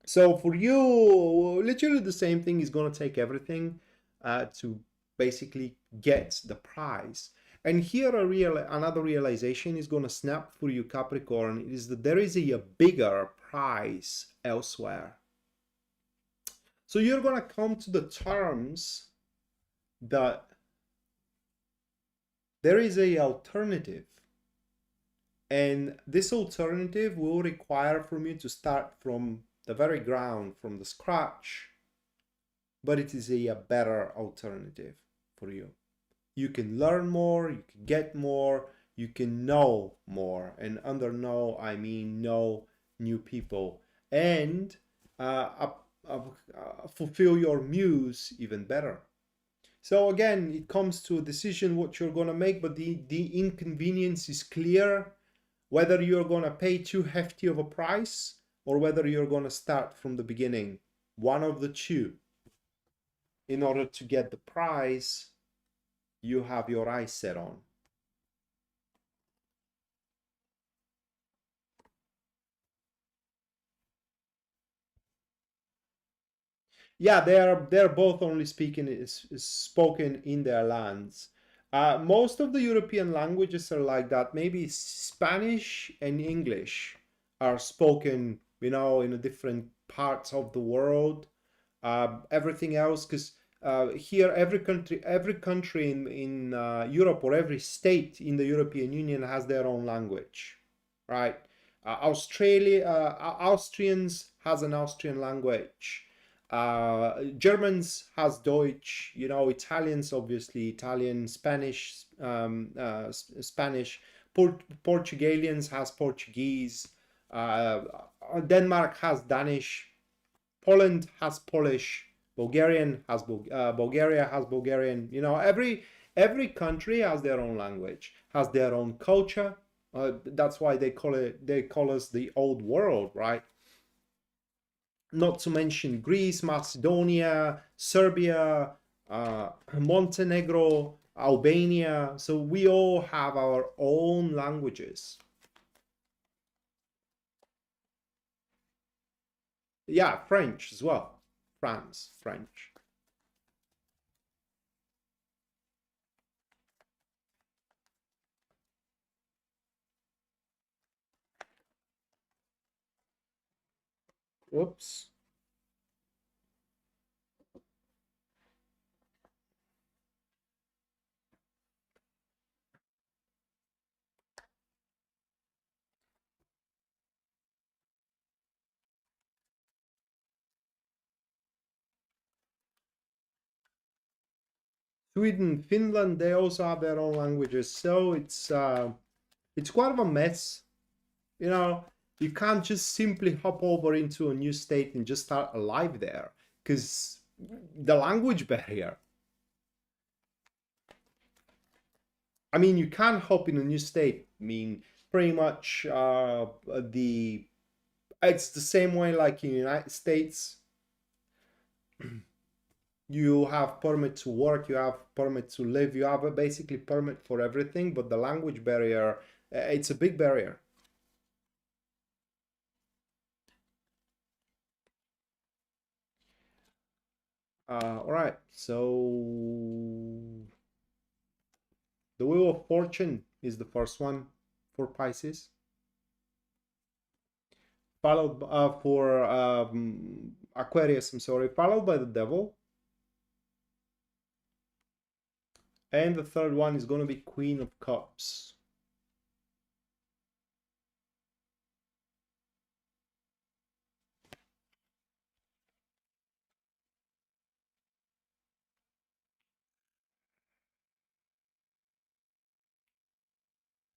So for you, literally the same thing is going to take everything to basically get the prize. And here another realization is going to snap for you, Capricorn, is that there is a bigger prize elsewhere. So you're going to come to the terms that there is a alternative. And this alternative will require from you to start from the very ground, from the scratch, but it is a better alternative for you. You can learn more, you can get more, you can know more, and under know I mean know new people, and fulfill your muse even better. So again, it comes to a decision what you're going to make, but the inconvenience is clear, whether you're going to pay too hefty of a price or whether you're going to start from the beginning. One of the two. In order to get the prize you have your eyes set on. Yeah, they're both only speaking is spoken in their lands. Most of the European languages are like that. Maybe Spanish and English are spoken, you know, in a different parts of the world. Everything else, because here every country in Europe, or every state in the European Union has their own language, right? Austrians has an Austrian language. Germans has Deutsch, you know, Italians obviously Italian, Spanish, Spanish, Portugalians has Portuguese, uh, Denmark has Danish, Poland has Polish, Bulgaria has Bulgarian. You know, every country has their own language, has their own culture. That's why they call us the old world, right? Not to mention Greece, Macedonia, Serbia, Montenegro, Albania. So we all have our own languages. Yeah, French as well. France, French. Whoops. Sweden, Finland, they also have their own languages. So it's quite of a mess. You know, you can't just simply hop over into a new state and just start a life there, because the language barrier. I mean, you can't hop in a new state. I mean, pretty much it's the same way like in the United States. You have permit to work, you have permit to live, you have a basically permit for everything, but the language barrier, it's a big barrier. All right, so the Wheel of Fortune is the first one for Pisces, followed for Aquarius, I'm sorry, followed by the Devil. And the third one is going to be Queen of Cups.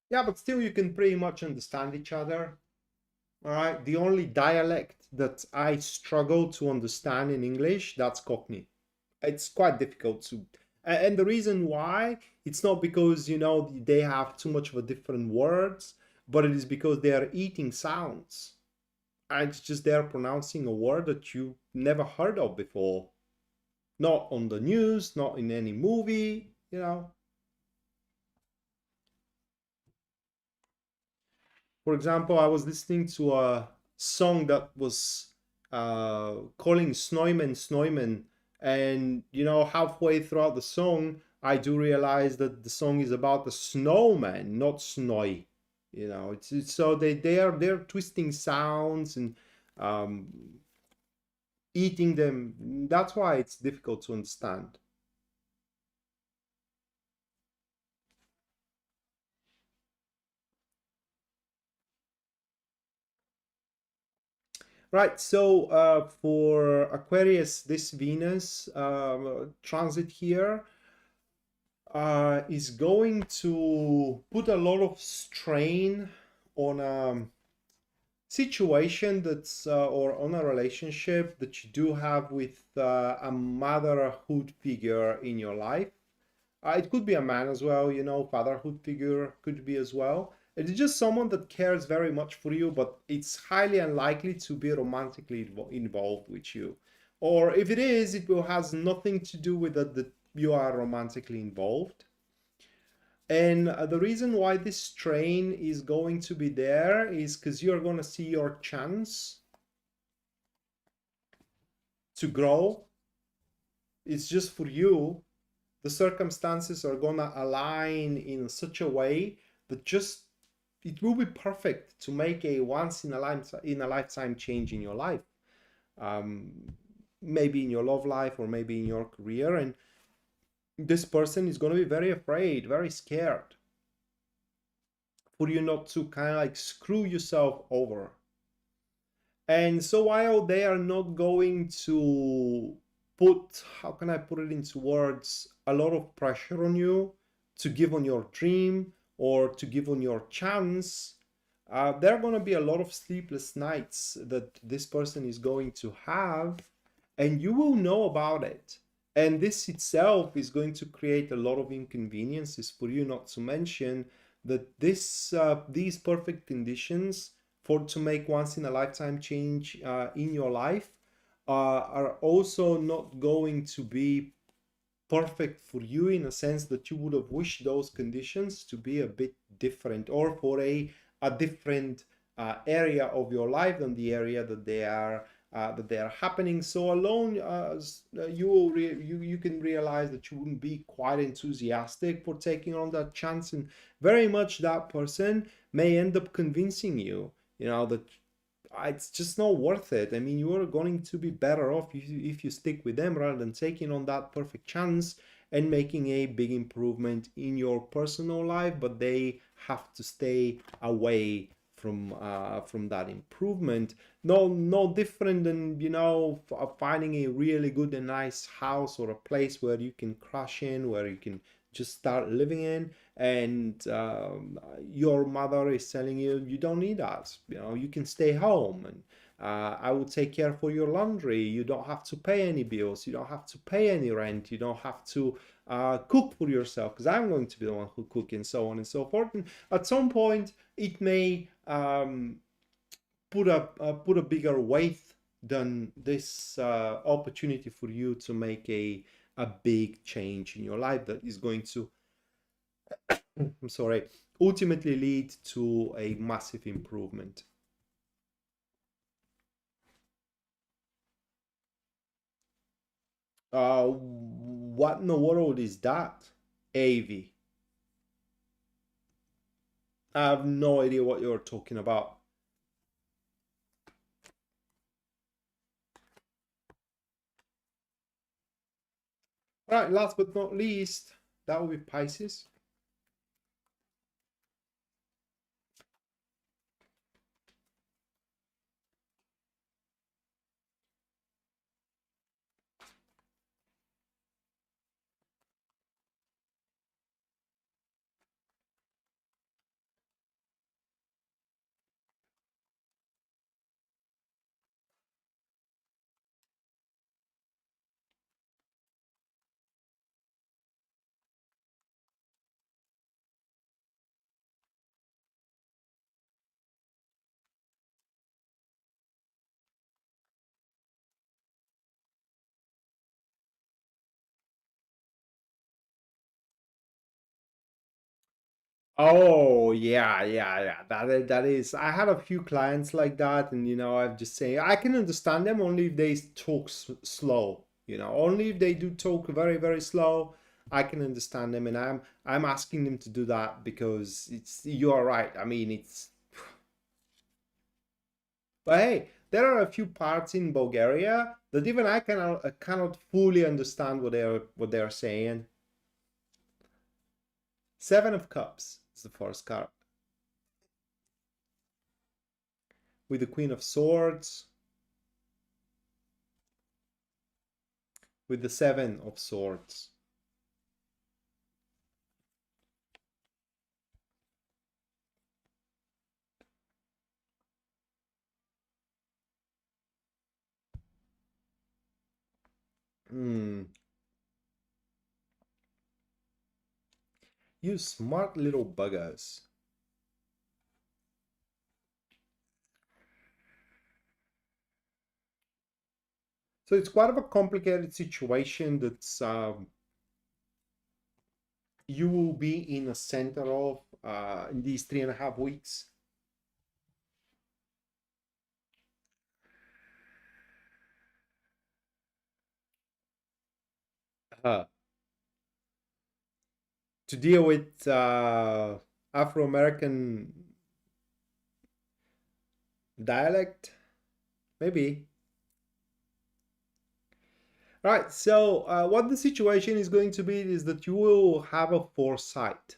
Yeah, but still you can pretty much understand each other. All right. The only dialect that I struggle to understand in English, that's Cockney. It's quite difficult to, and the reason why, it's not because, you know, they have too much of a different words, but it is because they are eating sounds. And it's just they're pronouncing a word that you never heard of before. Not on the news, not in any movie, you know. For example, I was listening to a song that was calling Snowman, Snowman, and you know, halfway throughout the song, I do realize that the song is about the snowman, not snowy. You know, it's so they're twisting sounds and um, eating them. That's why it's difficult to understand. Right, so for Aquarius, this Venus transit here is going to put a lot of strain on a situation that's or on a relationship that you do have with a motherhood figure in your life. It could be a man as well, you know, fatherhood figure could be as well. It's just someone that cares very much for you, but it's highly unlikely to be romantically involved with you. Or if it is, it will has nothing to do with that you are romantically involved. And the reason why this strain is going to be there is because you're going to see your chance to grow. It's just for you. The circumstances are going to align in such a way that just it will be perfect to make a once in a lifetime change in your life. Um, maybe in your love life or maybe in your career, and this person is going to be very afraid, very scared for you not to kind of like screw yourself over. And so while they are not going to put, how can I put it into words, a lot of pressure on you to give on your dream or to give on your chance, there are going to be a lot of sleepless nights that this person is going to have, and you will know about it. And this itself is going to create a lot of inconveniences for you, not to mention that these perfect conditions for to make once in a lifetime change in your life are also not going to be perfect for you, in a sense that you would have wished those conditions to be a bit different, or for a different area of your life than the area that they are happening. So alone, you can realize that you wouldn't be quite enthusiastic for taking on that chance, and very much that person may end up convincing you, that it's just not worth it. I mean, you are going to be better off if you stick with them rather than taking on that perfect chance and making a big improvement in your personal life, but they have to stay away from that improvement. No different than finding a really good and nice house or a place where you can crash in, where you can just start living in, and your mother is telling you you don't need us, you can stay home, and I will take care for your laundry, you don't have to pay any bills, you don't have to pay any rent, you don't have to cook for yourself because I'm going to be the one who cook, and so on and so forth. And at some point it may put a bigger weight than this opportunity for you to make a big change in your life that is going to I'm sorry, ultimately lead to a massive improvement. What in the world is that? AV. I have no idea what you're talking about. Right, last but not least, that will be Pisces. Oh yeah. That is. I had a few clients like that, and I'm just saying I can understand them only if they talk slow. Only if they do talk very very slow, I can understand them, and I'm asking them to do that because you are right. I mean, but hey, there are a few parts in Bulgaria that even I cannot fully understand what they're saying. Seven of Cups is the first card, with the Queen of Swords, with the Seven of Swords. Hmm. You smart little buggers. So it's quite of a complicated situation that's you will be in the center of in these 3.5 weeks. Uh, to deal with Afro-American Dialect, maybe. Right, so what the situation is going to be is that you will have a foresight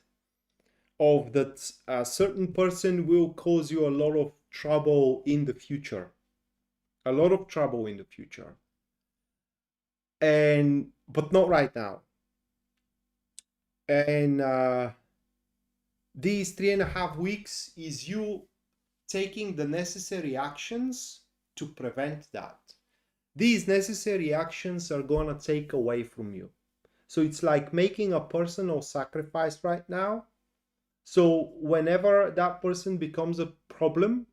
of that a certain person will cause you a lot of trouble in the future. A lot of trouble in the future. And but not right now. And these 3.5 weeks is you taking the necessary actions to prevent that. These necessary actions are going to take away from you. So it's like making a personal sacrifice right now. So whenever that person becomes a problem,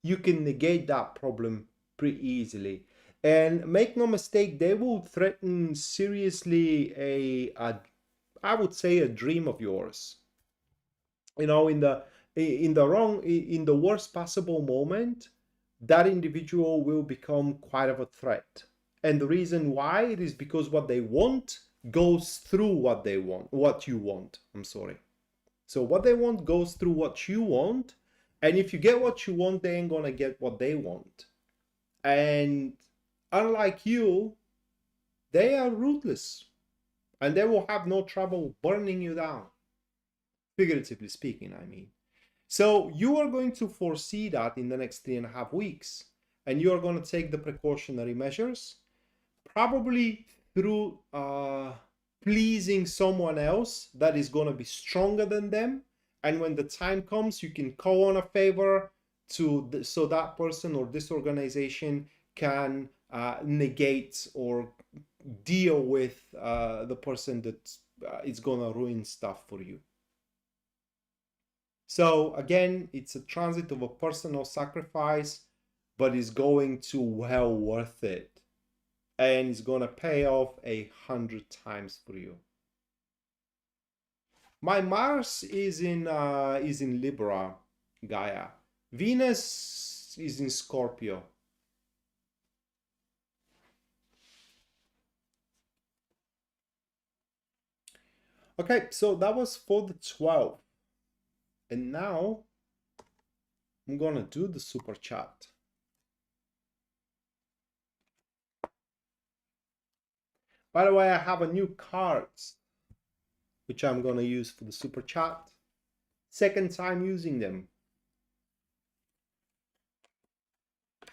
you can negate that problem pretty easily. And make no mistake, they will threaten seriously I would say a dream of yours. You know, in the worst possible moment, that individual will become quite of a threat. And the reason why it is because what they want goes through what you want. I'm sorry. So what they want goes through what you want. And if you get what you want, they ain't gonna get what they want. And unlike you, they are ruthless and they will have no trouble burning you down. Figuratively speaking, I mean. So you are going to foresee that in the next 3.5 weeks, and you are going to take the precautionary measures, probably through pleasing someone else that is going to be stronger than them. And when the time comes, you can call on a favor so that person or this organization can negate or deal with the person that is going to ruin stuff for you. So again, it's a transit of a personal sacrifice, but it's going to well worth it. And it's going to pay off 100 times for you. My Mars is in Libra, Gaia. Venus is in Scorpio. Okay, so that was for the 12th. And now I'm gonna do the super chat. By the way, I have a new cards which I'm gonna use for the super chat. Second time using them.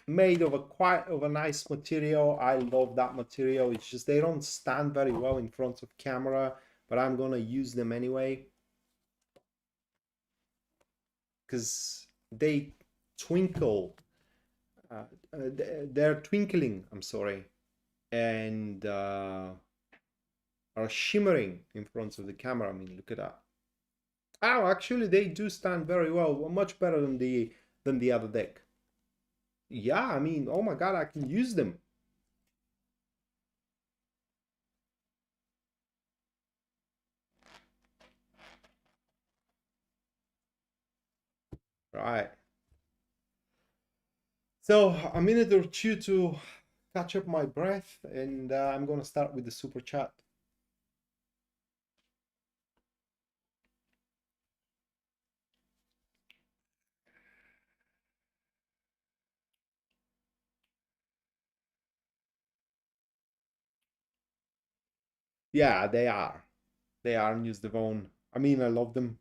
Made of a nice material. I love that material. It's just they don't stand very well in front of camera, but I'm gonna use them anyway because they twinkle. They're twinkling. I'm sorry, and are shimmering in front of the camera. I mean, look at that. Oh, actually, they do stand very well. Much better than the other deck. Yeah, I mean, oh my god, I can use them. Right. So a minute or two to catch up my breath, and I'm gonna start with the super chat. Yeah, they are. They are News Devon. I mean, I love them.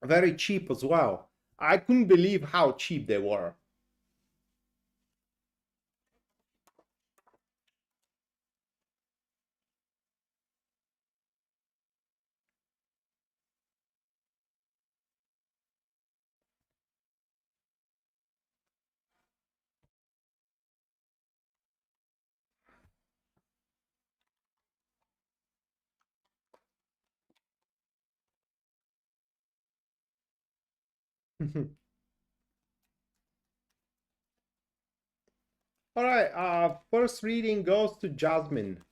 Very cheap as well. I couldn't believe how cheap they were. All right, first reading goes to Jasmine.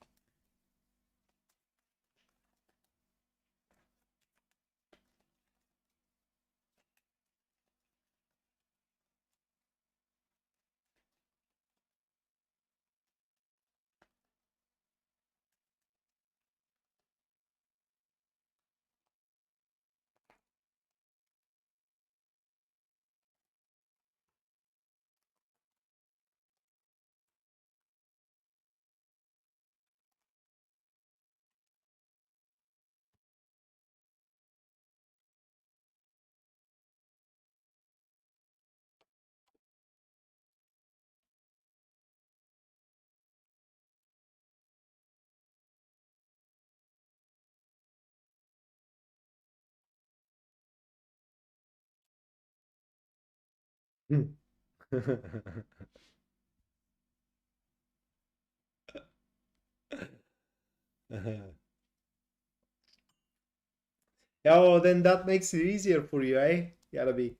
Oh, then that makes it easier for you, eh? Gotta be.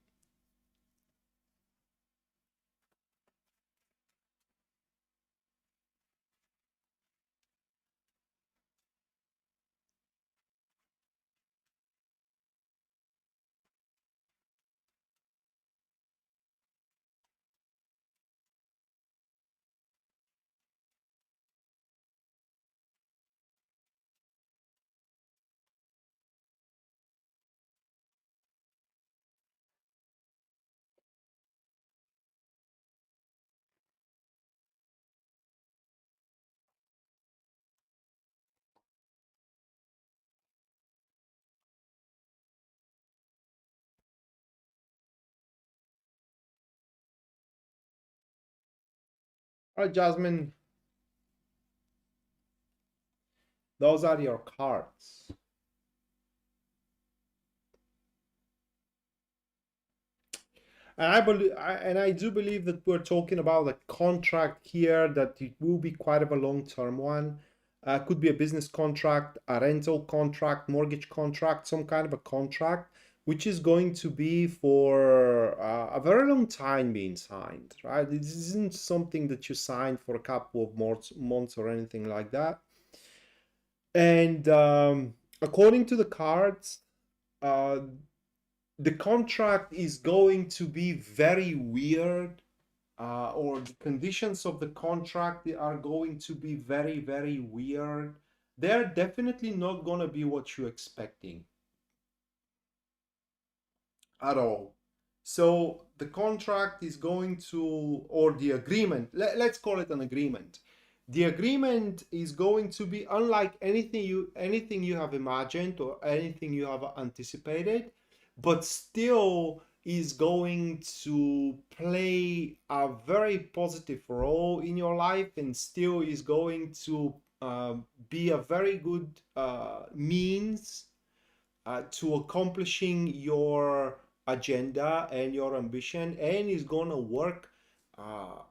All right, Jasmine, those are your cards. And I do believe that we're talking about a contract here that it will be quite of a long-term one. Could be a business contract, a rental contract, mortgage contract, some kind of a contract, which is going to be for a very long time being signed, right? This isn't something that you sign for a couple of months or anything like that. And according to the cards, uh, the contract is going to be very weird, or the conditions of the contract are going to be very, very weird. They're definitely not going to be what you're expecting at all. So the contract is going to, or the agreement, let's call it an agreement. The agreement is going to be unlike anything you have imagined or anything you have anticipated, but still is going to play a very positive role in your life and still is going to be a very good means to accomplishing your agenda and your ambition, and is going to work uh,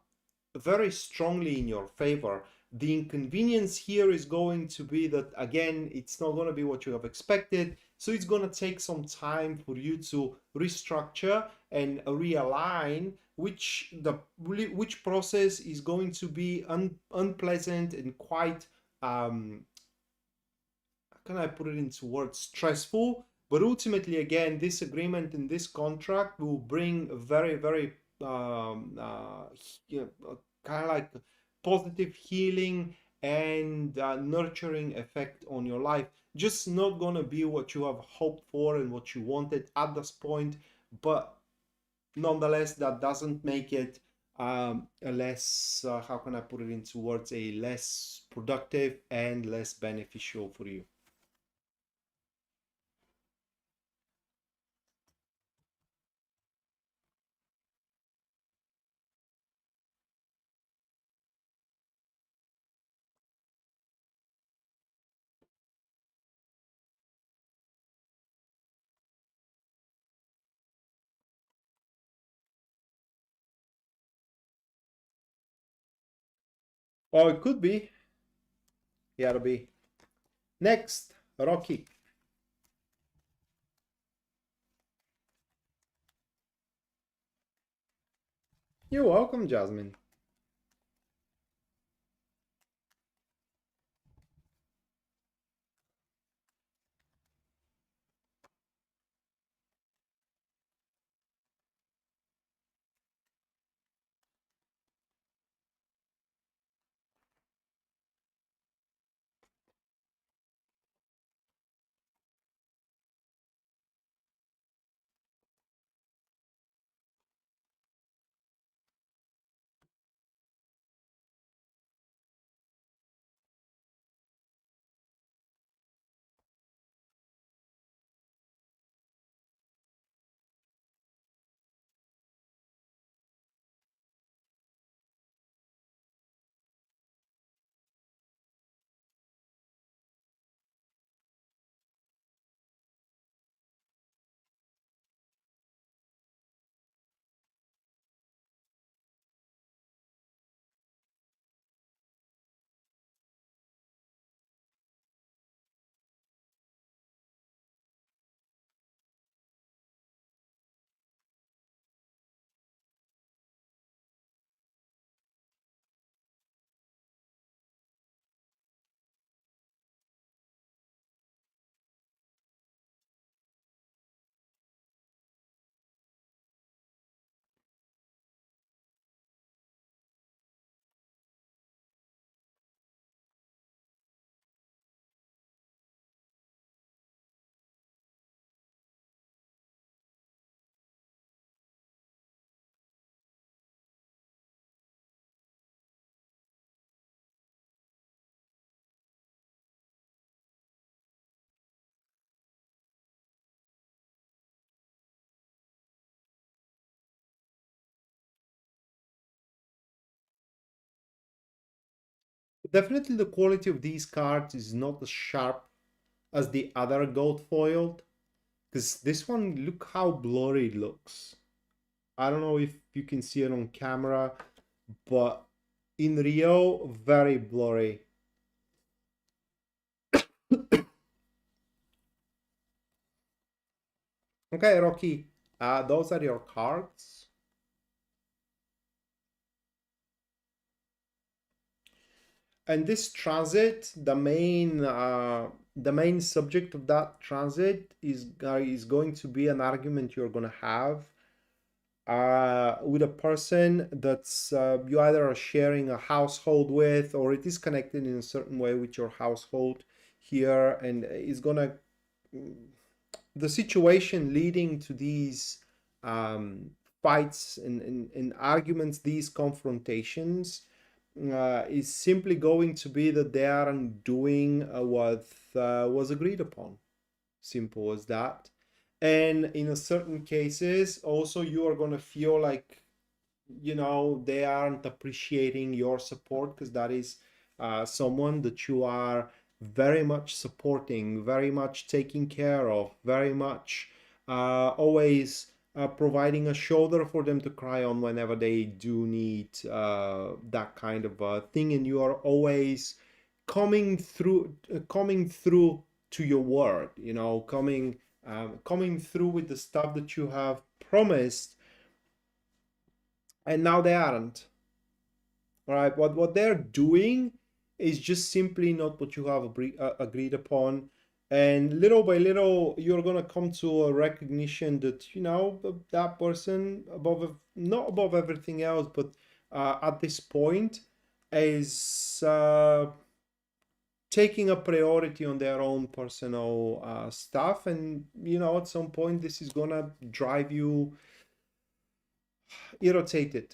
very strongly in your favor. The inconvenience here is going to be that, again, it's not going to be what you have expected. So it's going to take some time for you to restructure and realign, which process is going to be unpleasant and quite how can I put it into words, stressful. But ultimately, again, this agreement and this contract will bring a very, very kind of like positive healing and nurturing effect on your life. Just not gonna be what you have hoped for and what you wanted at this point, but nonetheless, that doesn't make it a less, how can I put it into words, a less productive and less beneficial for you. Or it could be. Yeah, it'll be. Next, Rocky. You're welcome, Jasmine. Definitely the quality of these cards is not as sharp as the other gold foiled, because this one, look how blurry it looks. I don't know if you can see it on camera, but in real, very blurry. Okay, Rocky, those are your cards. And this transit, the main subject of that transit is going to be an argument you're going to have with a person that's you either are sharing a household with, or it is connected in a certain way with your household here, and it's gonna, the situation leading to these um, fights and arguments, these confrontations, is simply going to be that they aren't doing what was agreed upon. Simple as that. And in a certain cases, also you are going to feel like, you know, they aren't appreciating your support, because that is someone that you are very much supporting, very much taking care of, very much always providing a shoulder for them to cry on whenever they do need that kind of thing, and you are always coming through to your word, you know, coming through with the stuff that you have promised, and now they aren't. All right, what they're doing is just simply not what you have agreed upon, and little by little you're gonna come to a recognition that, you know, that person not above everything else, but at this point is taking a priority on their own personal stuff, and you know, at some point this is gonna drive you irritated,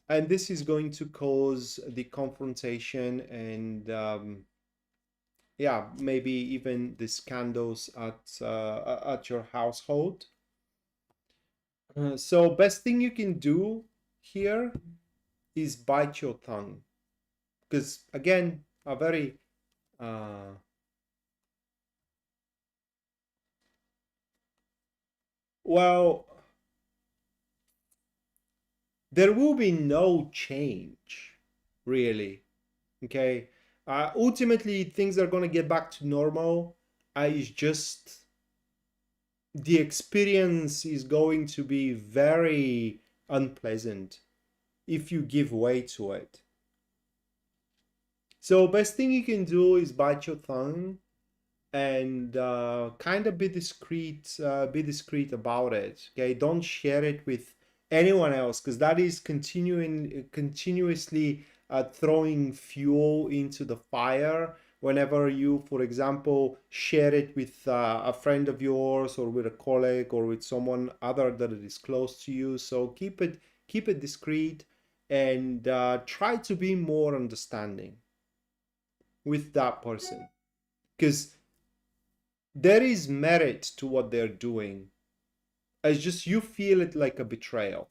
and this is going to cause the confrontation and yeah, maybe even the scandals at your household. So best thing you can do here is bite your tongue, because again, a very uh, well, there will be no change, really. Okay, ultimately things are going to get back to normal. It's just the experience is going to be very unpleasant if you give way to it. So best thing you can do is bite your tongue and kind of be discreet about it. Okay, don't share it with anyone else, because that is continuously throwing fuel into the fire whenever you, for example, share it with a friend of yours, or with a colleague, or with someone other that is close to you. So keep it discreet, and try to be more understanding with that person, because there is merit to what they're doing. It's just you feel it like a betrayal.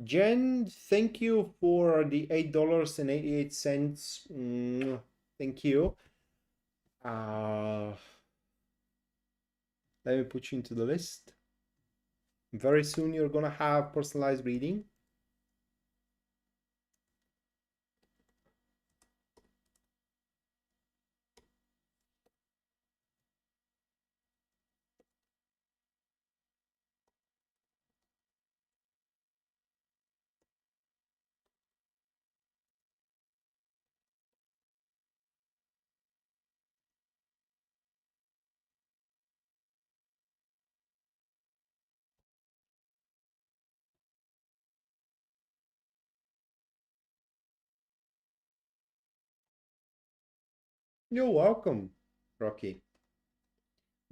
Jen, thank you for the $8.88. Thank you. Uh, Let me put you into the list. Very soon you're gonna have personalized reading. You're welcome, Rocky.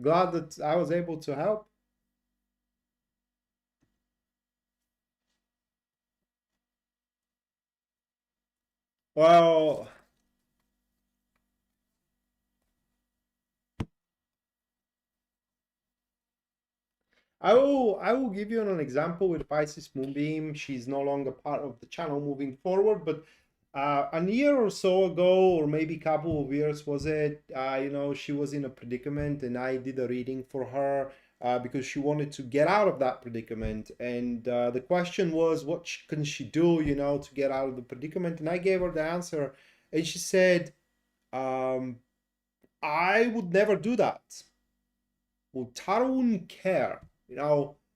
Glad that I was able to help. Well, I will give you an example with Pisces Moonbeam. She's no longer part of the channel moving forward, but a year or so ago, or maybe a couple of years, was it? She was in a predicament, and I did a reading for her because she wanted to get out of that predicament. And the question was, what can she do, to get out of the predicament? And I gave her the answer, and she said, I would never do that. Well, Taro wouldn't care.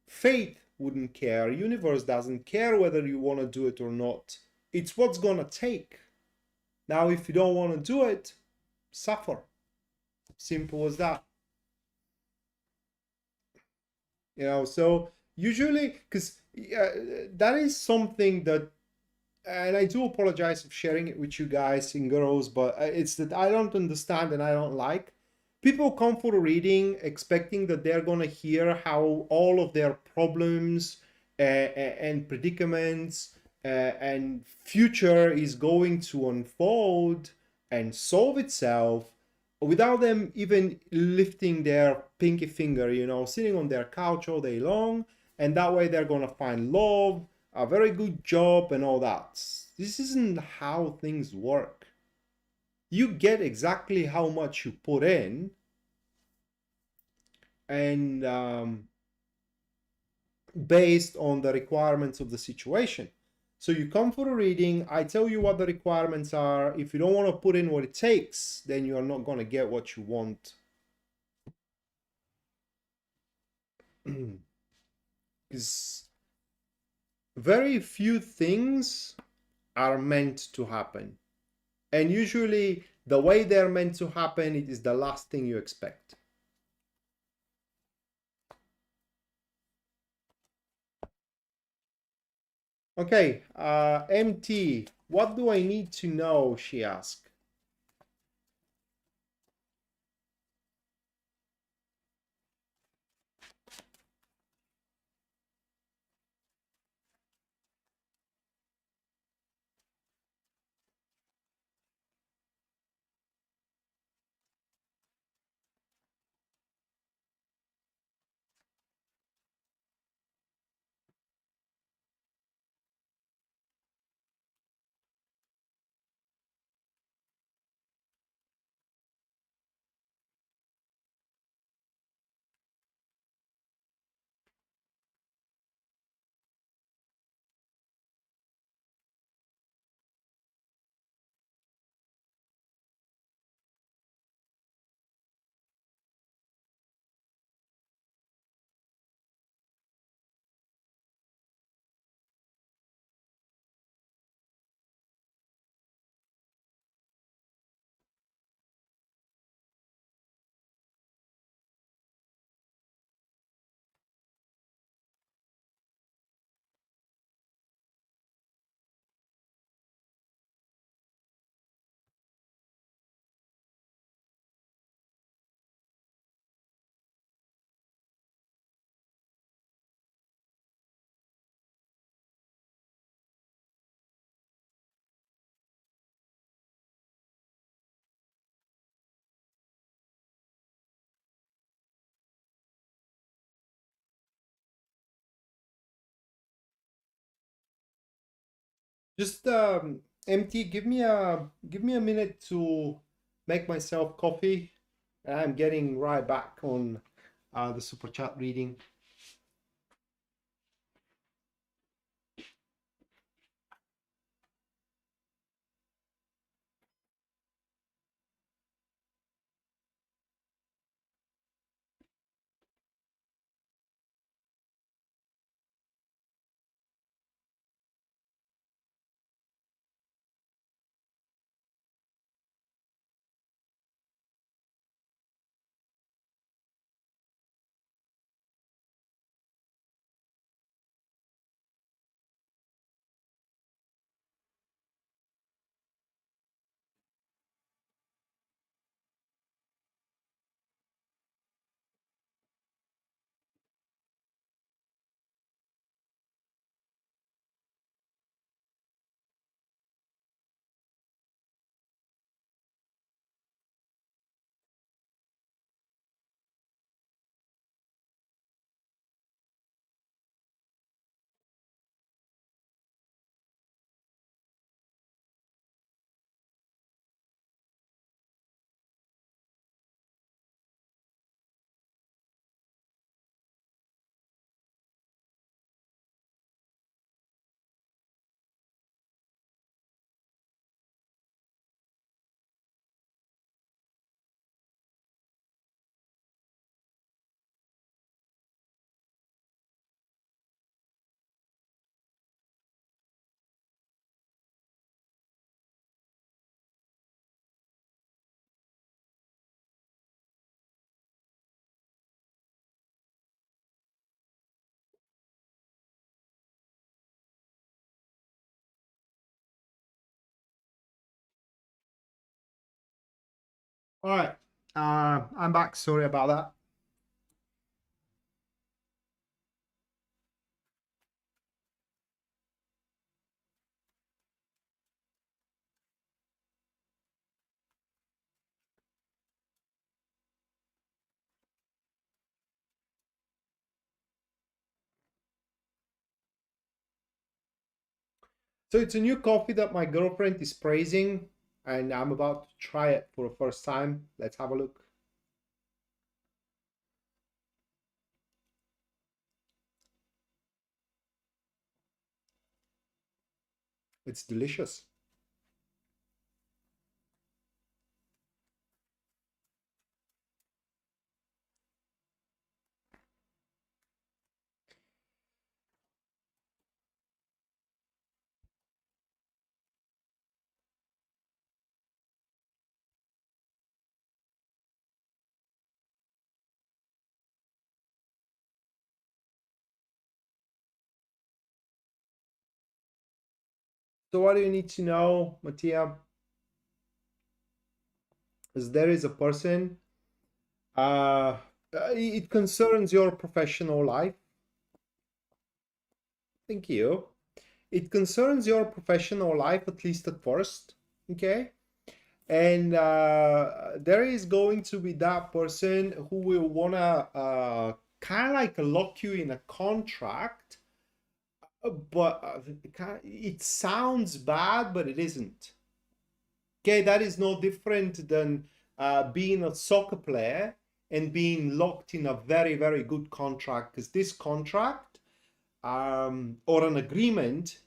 Fate wouldn't care. Universe doesn't care whether you want to do it or not. It's what's gonna take. Now, if you don't want to do it, suffer. Simple as that. So usually, because that is something that, and I do apologize for sharing it with you guys and girls, but it's that I don't understand and I don't like. People come for a reading expecting that they're going to hear how all of their problems and predicaments and future is going to unfold and solve itself without them even lifting their pinky finger, sitting on their couch all day long. And that way they're going to find love, a very good job, and all that. This isn't how things work. You get exactly how much you put in, and based on the requirements of the situation. So you come for a reading, I tell you what the requirements are. If you don't want to put in what it takes, then you are not going to get what you want. Because very few things are meant to happen. And usually the way they're meant to happen, it is the last thing you expect. Okay, MT, what do I need to know, she asked. Just MT, give me a minute to make myself coffee. I'm getting right back on the super chat reading. All right, I'm back. Sorry about that. So it's a new coffee that my girlfriend is praising, and I'm about to try it for the first time. Let's have a look. It's delicious. So what do you need to know, Mattia? Is there is a person. It concerns your professional life. Thank you. It concerns your professional life, at least at first. Okay. And there is going to be that person who will want to kind of like lock you in a contract, but it sounds bad, but it isn't. Okay, that is no different than being a soccer player and being locked in a very, very good contract, because this contract or an agreement.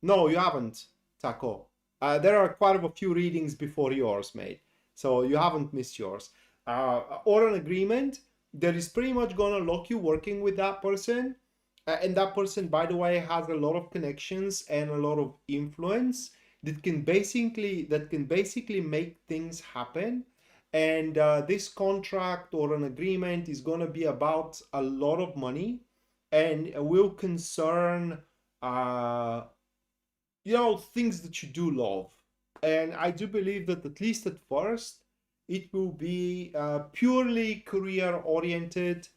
No, you haven't, Taco. There are quite a few readings before yours, mate. So you haven't missed yours. Or an agreement that is pretty much going to lock you working with that person. And that person, by the way, has a lot of connections and a lot of influence that can basically make things happen. And this contract or an agreement is going to be about a lot of money and will concern uh, things that you do love. And I do believe that at least at first, it will be purely career oriented,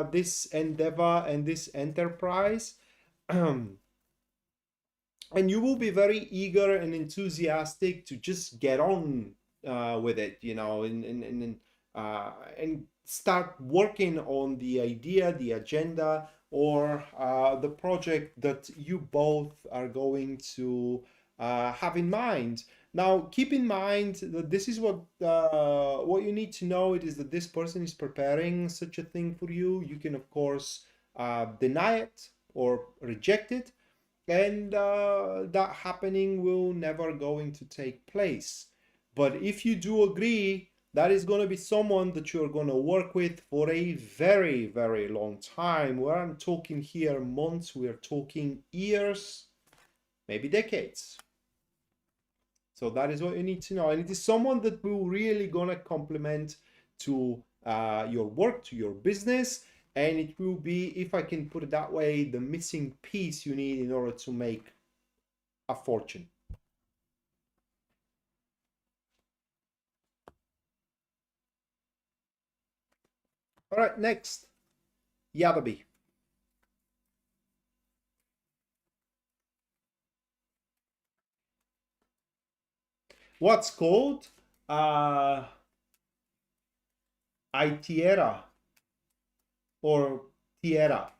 this endeavor and this enterprise. And you will be very eager and enthusiastic to just get on with it, and start working on the idea, the agenda, or the project that you both are going to have in mind. Now, keep in mind that this is what you need to know. It is that this person is preparing such a thing for you. You can, of course, deny it or reject it, and that happening will never going to take place. But if you do agree, that is going to be someone that you're going to work with for a very, very long time. Where I'm talking here months, we're talking years, maybe decades. So that is what you need to know. And it is someone that will really going to complement to your work, to your business. And it will be, if I can put it that way, the missing piece you need in order to make a fortune. All right, next, Yadabi. What's called Tierra or Tierra.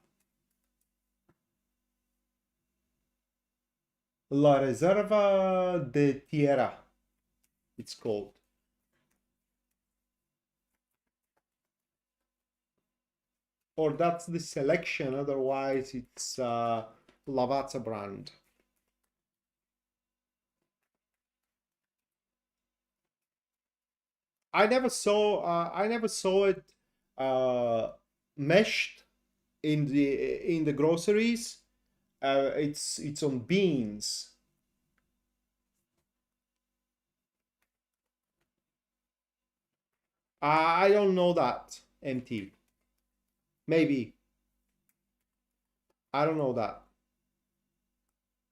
La Reserva de Tierra, it's called. Or that's the selection, otherwise it's Lavazza brand. I never saw it meshed in the groceries. It's on beans. I don't know that, MT. Maybe. I don't know that.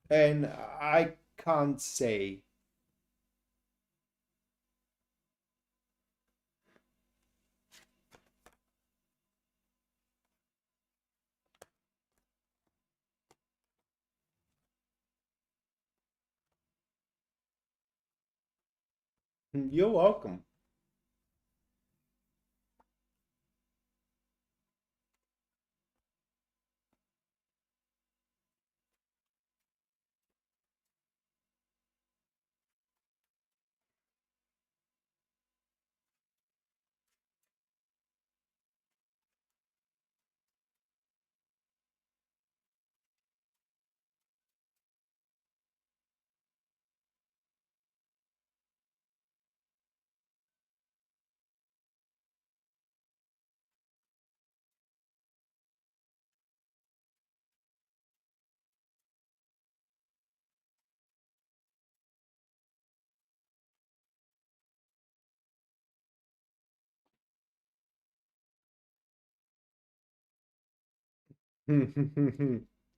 And I can't say. You're welcome.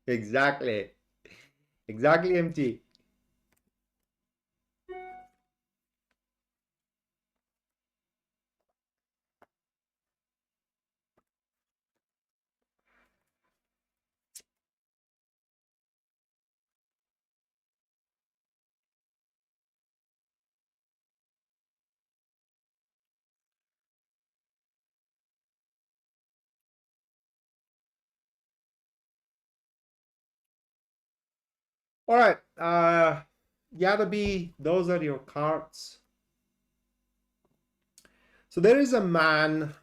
Exactly. Exactly, MT. All right. Yadabi, those are your cards. So there is a man.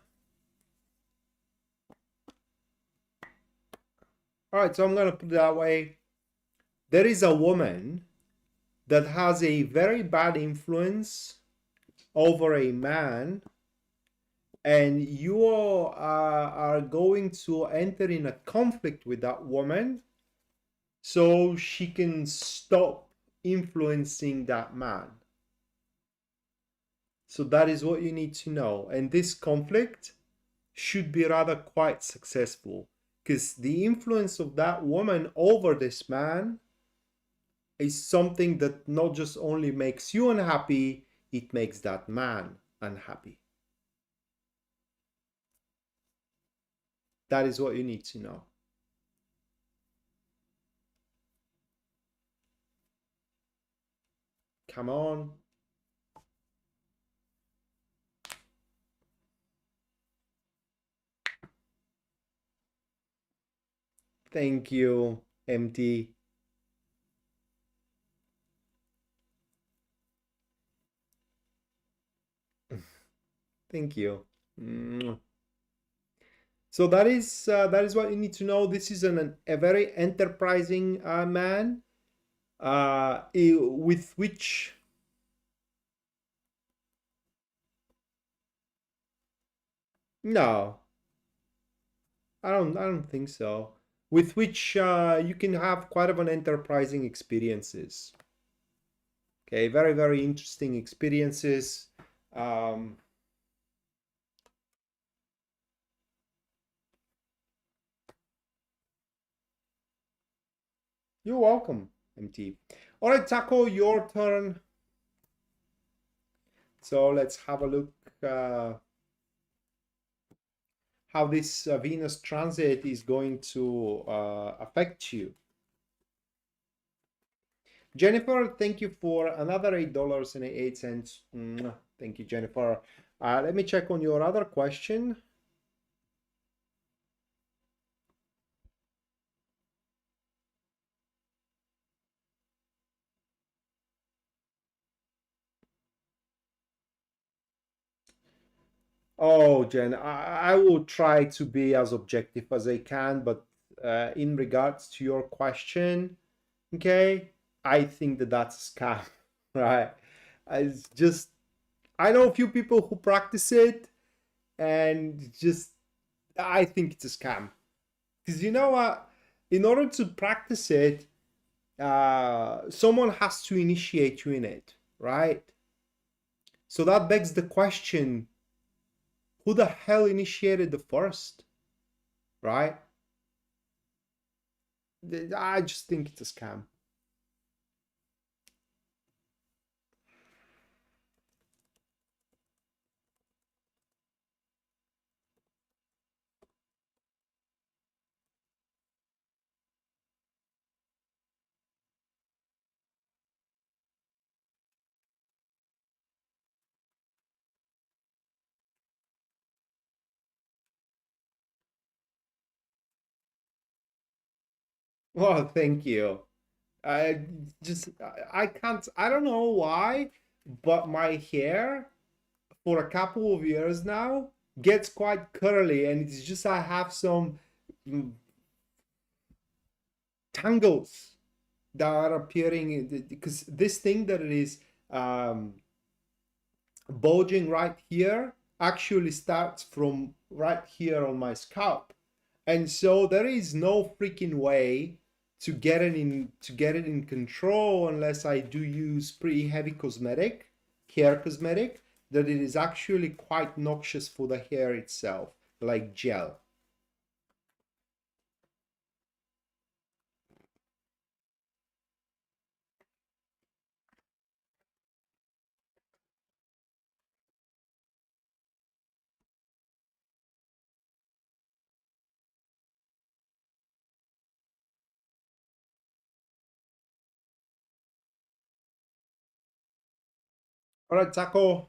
All right, so I'm going to put it that way. There is a woman that has a very bad influence over a man, and you are going to enter in a conflict with that woman so she can stop influencing that man. So that is what you need to know. And this conflict should be rather quite successful, because the influence of that woman over this man is something that not just only makes you unhappy, it makes that man unhappy. That is what you need to know. Come on. Thank you, MT. Thank you. So that is what you need to know. This is a very enterprising man, with which no, I don't think so. With which you can have quite of an enterprising experiences. Okay, very very interesting experiences. Um, you're welcome, MT. All right, Taco, your turn. So let's have a look how this Venus transit is going to affect you. Jennifer, thank you for another $8.08. Thank you, Jennifer. Let me check on your other question. Oh, Jen, I will try to be as objective as I can, but in regards to your question, okay, I think that that's a scam, right? It's just, I know a few people who practice it, and just, I think it's a scam. Because you know what? In order to practice it, someone has to initiate you in it, right? So that begs the question, who the hell initiated the first, right? I just think it's a scam. Well, thank you. I I can't, I don't know why, but my hair for a couple of years now gets quite curly, and it's just I have some mm, tangles that are appearing because this thing that it is um, bulging right here actually starts from right here on my scalp, and so there is no freaking way to get it in control unless I do use pretty heavy cosmetic, hair cosmetic, that it is actually quite noxious for the hair itself, like gel. All right, Taco,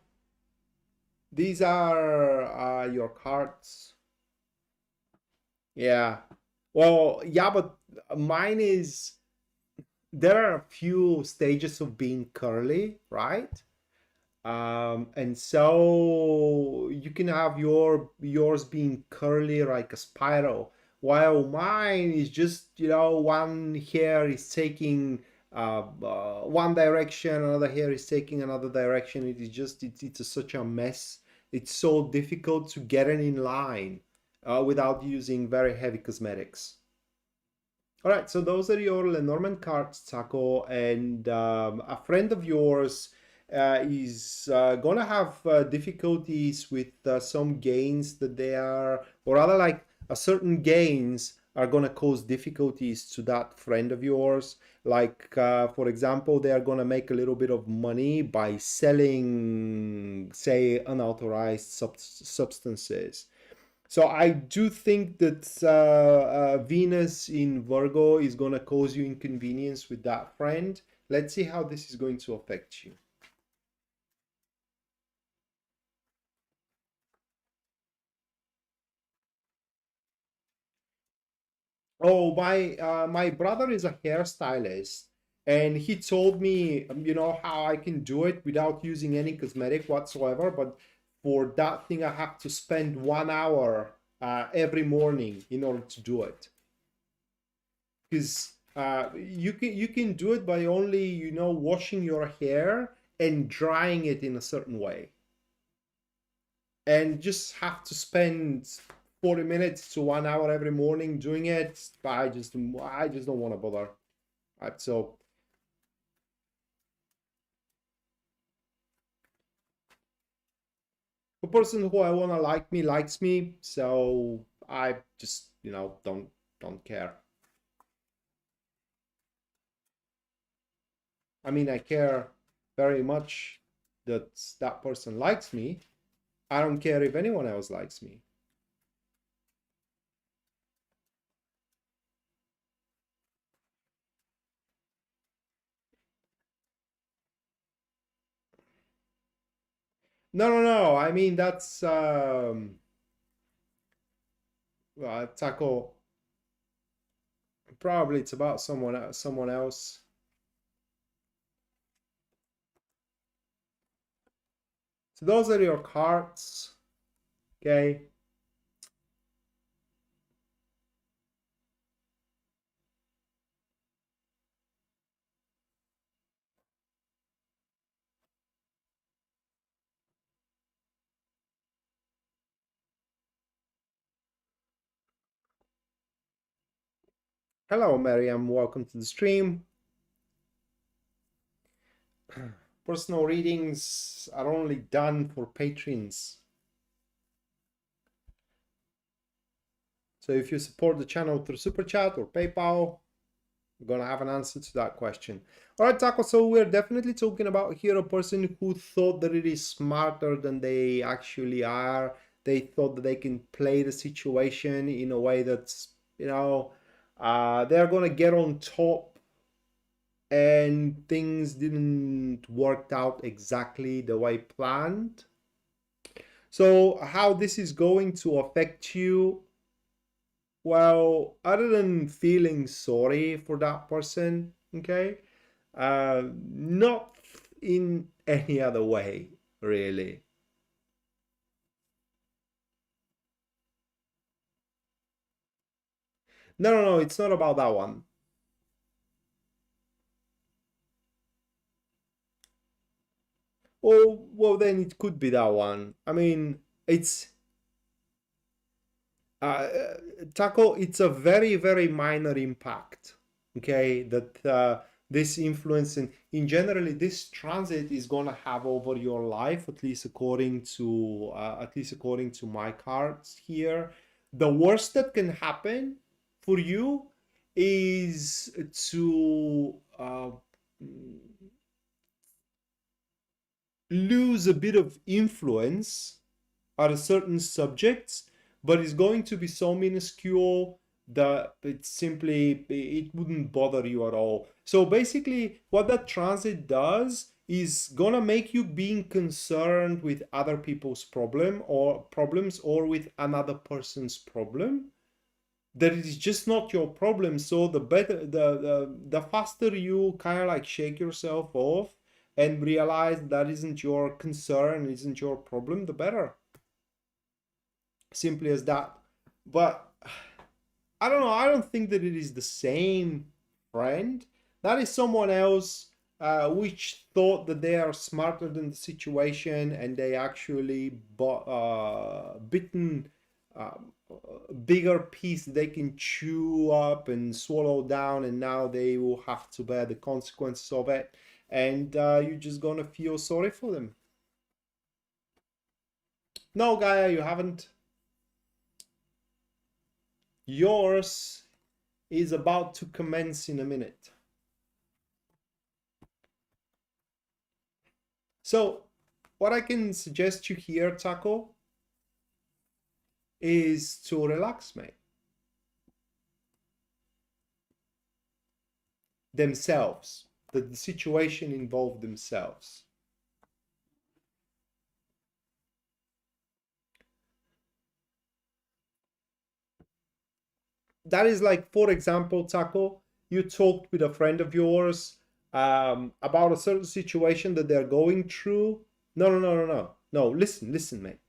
these are your cards. Yeah. Well, yeah, but mine is, there are a few stages of being curly, right? And so you can have yours being curly like a spiral, while mine is just, you know, one hair is taking one direction, another hair is taking another direction. It is just such a mess. It's so difficult to get it in line without using very heavy cosmetics. All right, so those are your Lenormand cards, Taco, and a friend of yours is gonna have difficulties with some gains that they are, or rather, like a certain gains are gonna cause difficulties to that friend of yours. Like, for example, they are gonna make a little bit of money by selling, say, unauthorized substances. So I do think that Venus in Virgo is going to cause you inconvenience with that friend. Let's see how this is going to affect you. Oh, my brother is a hairstylist, and he told me, you know, how I can do it without using any cosmetic whatsoever. But for that thing, I have to spend 1 hour every morning in order to do it. Because you can do it by only, you know, washing your hair and drying it in a certain way, and just have to spend 40 minutes to 1 hour every morning doing it. But I just don't want to bother. So the person who I want to like me likes me, so I just, you know, don't care. I mean, I care very much that that person likes me. I don't care if anyone else likes me. No, no, no. I mean, that's Taco. Probably it's about someone else. So those are your cards. Okay. Hello, Miriam. Welcome to the stream. Personal readings are only done for patrons. So if you support the channel through Super Chat or PayPal, we're gonna have an answer to that question. All right, Taco. So we're definitely talking about here a person who thought that it is smarter than they actually are. They thought that they can play the situation in a way that's, you know, they're gonna get on top, and things didn't work out exactly the way planned. So how this is going to affect you Well, other than feeling sorry for that person, okay, not in any other way, really. No, no, no, it's not about that one. Oh, well, then it could be that one. I mean, it's uh, Taco, it's a very, very minor impact. Okay, that this influence and in generally this transit is gonna have over your life, at least according to my cards here. The worst that can happen for you is to lose a bit of influence are certain subjects, but it's going to be so minuscule that it wouldn't bother you at all. So basically, what that transit does is gonna make you being concerned with other people's problems or with another person's problem. That it is just not your problem. So the better the faster you kind of like shake yourself off and realize that isn't your concern, isn't your problem, the better. Simply as that. But I don't know. I don't think that it is the same friend. That is someone else which thought that they are smarter than the situation and they actually bitten a bigger piece they can chew up and swallow down, and now they will have to bear the consequences of it. And you're just gonna feel sorry for them. No, Gaia, you haven't. Yours is about to commence in a minute. So, what I can suggest you here, Taco, is to relax, mate. Themselves. That the situation involved themselves. That is like, for example, Taco, you talked with a friend of yours about a certain situation that they're going through. No, no, no, no, no. No, listen, mate.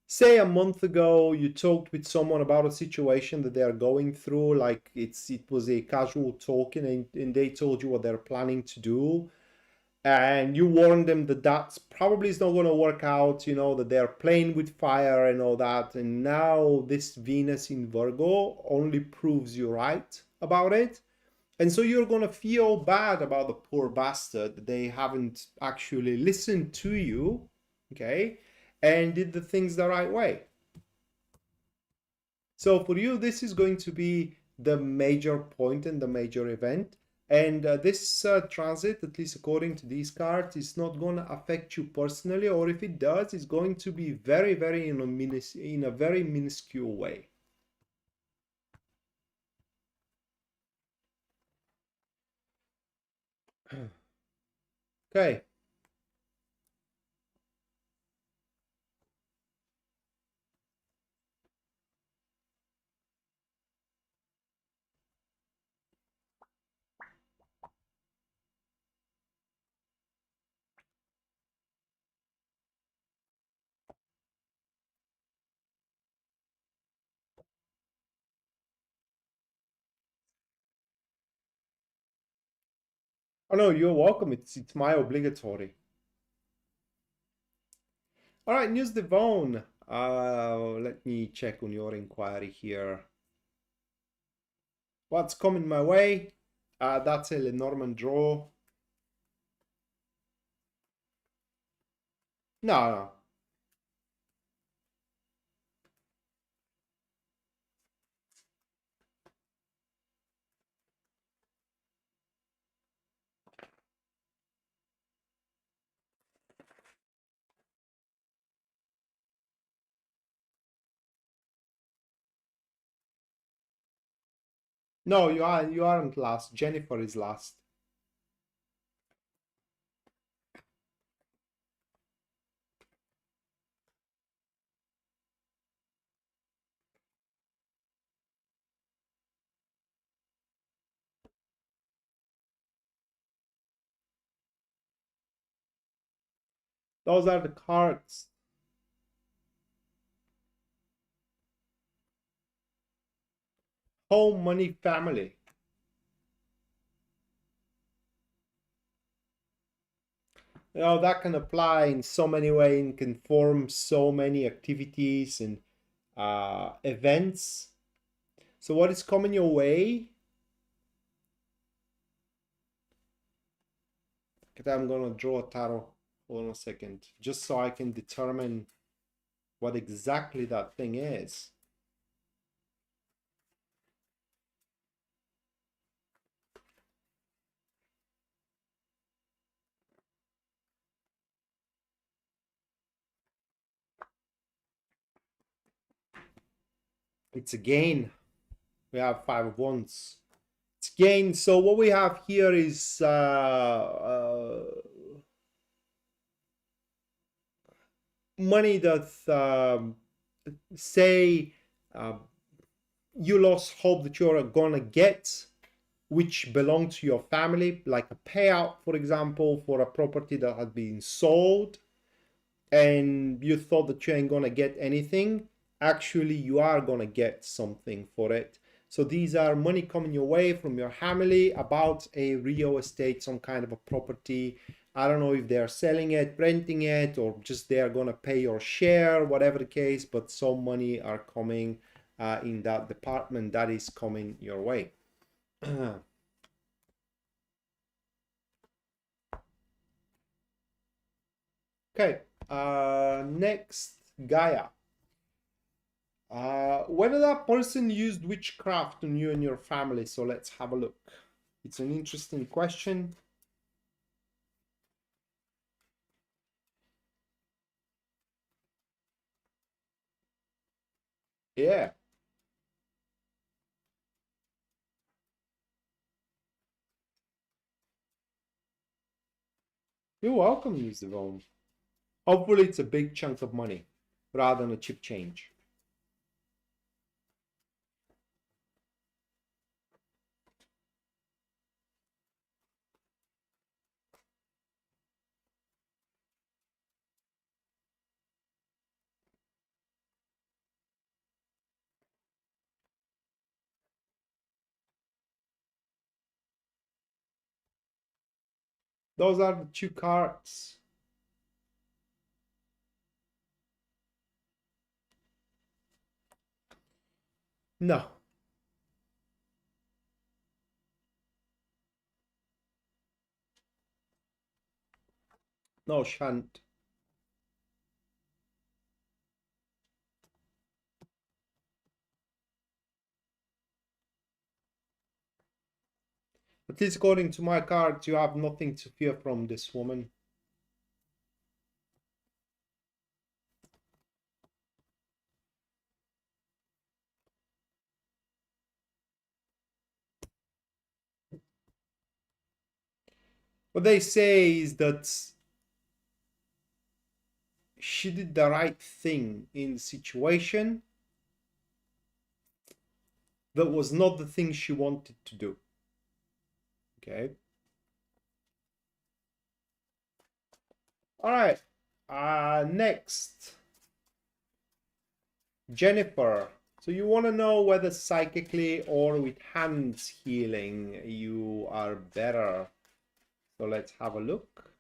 Say a month ago you talked with someone about a situation that they are going through, like it was a casual talking, and they told you what they're planning to do, and you warned them that that's probably is not going to work out, you know, that they're playing with fire and all that, and now this Venus in Virgo only proves you right about it. And so you're going to feel bad about the poor bastard that they haven't actually listened to you, okay, and did the things the right way. So for you, this is going to be the major point and the major event. And this transit, at least according to these cards, is not going to affect you personally, or if it does, it's going to be very, very in a very minuscule way. Okay. Oh no, you're welcome. It's my obligatory. All right, News Devon. Let me check on your inquiry here. What's coming my way? That's a Lenormand draw. No, no. No, you aren't last. Jennifer is last. Those are the cards. Home, money, family. You know, that can apply in so many ways and can form so many activities and events. So what is coming your way? I'm gonna draw a tarot. Hold on a second, just so I can determine what exactly that thing is. It's a gain. We have 5 of Wands. It's gain. So what we have here is money that say you lost hope that you're gonna get, which belong to your family, like a payout, for example, for a property that had been sold, and you thought that you ain't gonna get anything. Actually, you are gonna get something for it. So these are money coming your way from your family about a real estate, some kind of a property. I don't know if they're selling it, renting it, or just they're gonna pay your share, whatever the case, but some money are coming in that department that is coming your way. Okay, next, Gaia. Whether that person used witchcraft on you and your family, so let's have a look. It's an interesting question. Yeah. You're welcome, Ms. Devon. Hopefully it's a big chunk of money rather than a cheap change. Those are the 2 cards. No. No, shan't. At least according to my cards, you have nothing to fear from this woman. What they say is that she did the right thing in the situation. That was not the thing she wanted to do. Okay. All right. Next, Jennifer. So you want to know whether psychically or with hands healing you are better. So let's have a look.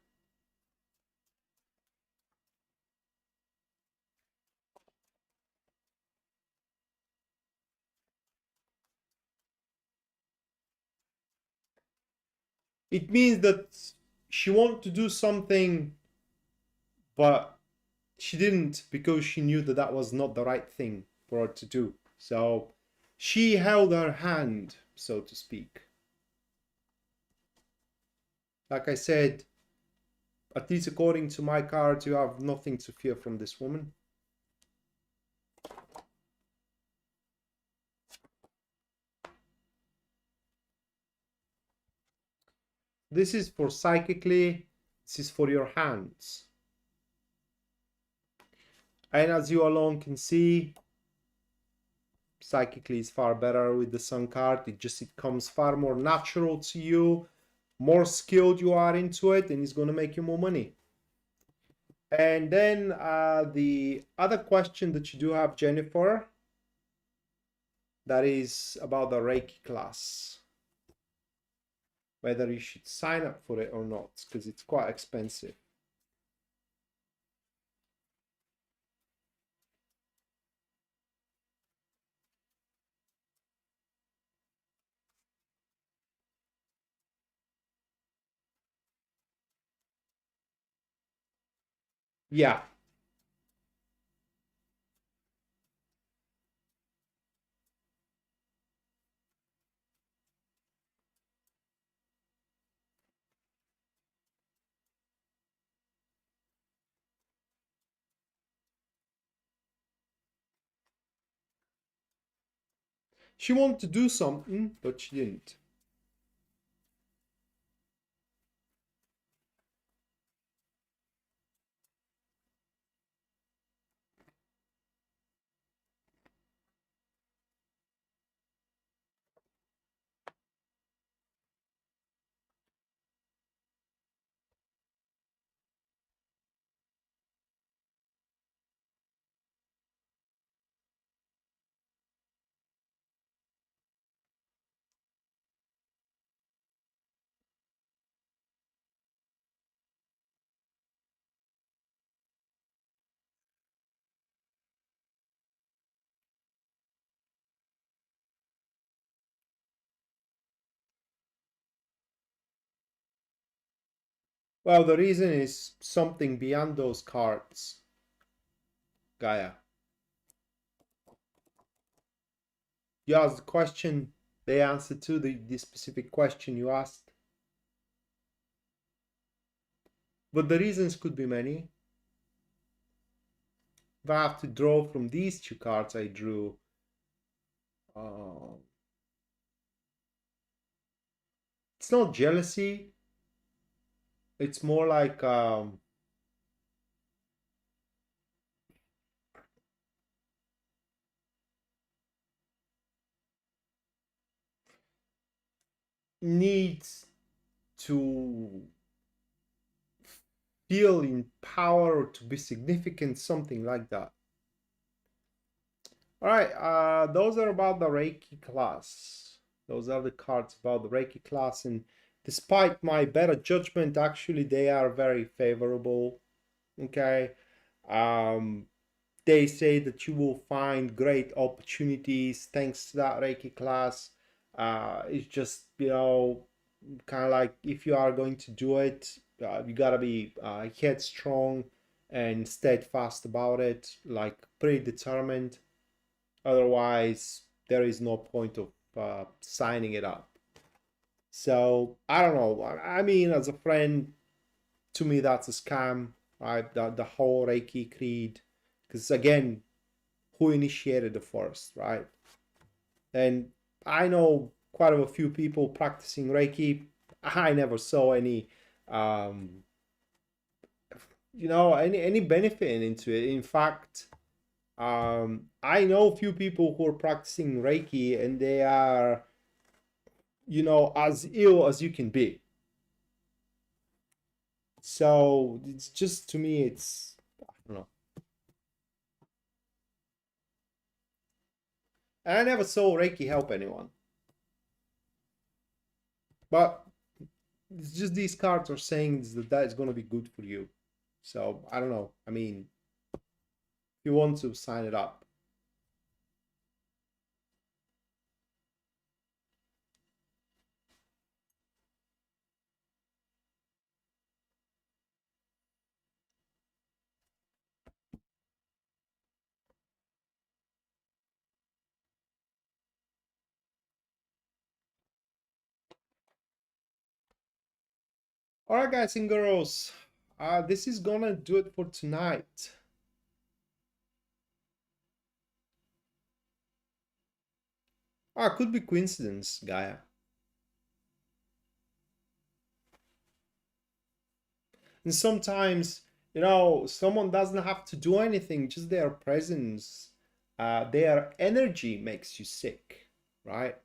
It means that she wanted to do something, but she didn't because she knew that that was not the right thing for her to do. So she held her hand, so to speak. Like I said, at least according to my cards, you have nothing to fear from this woman. This is for psychically, this is for your hands. And as you alone can see, psychically is far better with the Sun card. It comes far more natural to you, more skilled you are into it, and it's going to make you more money. And then the other question that you do have, Jennifer, that is about the Reiki class, whether you should sign up for it or not, because it's quite expensive. Yeah. She wanted to do something, but she didn't. Well, the reason is something beyond those cards, Gaia. You asked the question, they answered to the specific question you asked. But the reasons could be many. If I have to draw from these two cards I drew, uh, it's not jealousy. It's more like needs to feel in power or to be significant, something like that. All right, those are about the Reiki class. Those are the cards about the Reiki class, and despite my better judgment, actually they are very favorable. Okay, um, they say that you will find great opportunities thanks to that Reiki class. It's just, you know, kind of like if you are going to do it, you gotta be headstrong and steadfast about it, like predetermined. Otherwise, there is no point of signing it up. So I don't know. I mean, as a friend, to me, that's a scam, right? The whole Reiki creed, because again, who initiated the first, right? And I know quite a few people practicing Reiki. I never saw any, um, any benefit into it. In fact, I know a few people who are practicing Reiki and they are, as ill as you can be. So it's just, to me, I don't know. And I never saw Reiki help anyone. But it's just these cards are saying that is going to be good for you. So I don't know. I mean, if you want to sign it up. All right, guys and girls, this is gonna do it for tonight. Could be coincidence, Gaia. And sometimes, someone doesn't have to do anything, just their presence, their energy makes you sick, right?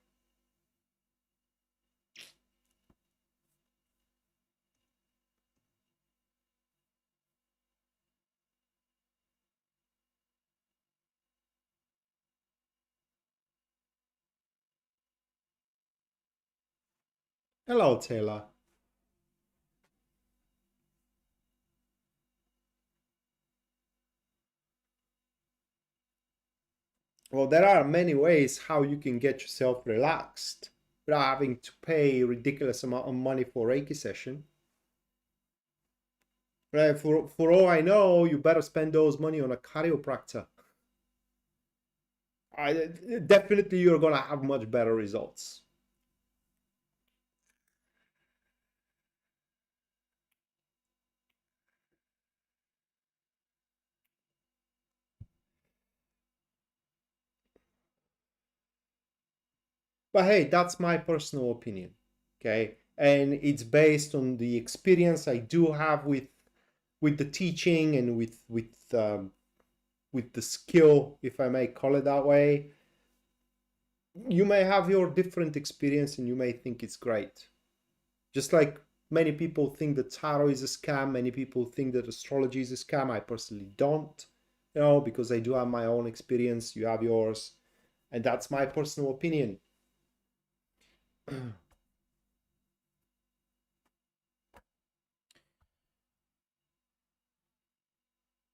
Hello, Taylor. Well, there are many ways how you can get yourself relaxed without having to pay a ridiculous amount of money for a Reiki session. Right? For all I know, you better spend those money on a chiropractor. Definitely, you're gonna have much better results. But hey, that's my personal opinion, okay? And it's based on the experience I do have with the teaching and with the skill, if I may call it that way. You may have your different experience and you may think it's great. Just like many people think that tarot is a scam, many people think that astrology is a scam. I personally don't, because I do have my own experience, you have yours, and that's my personal opinion.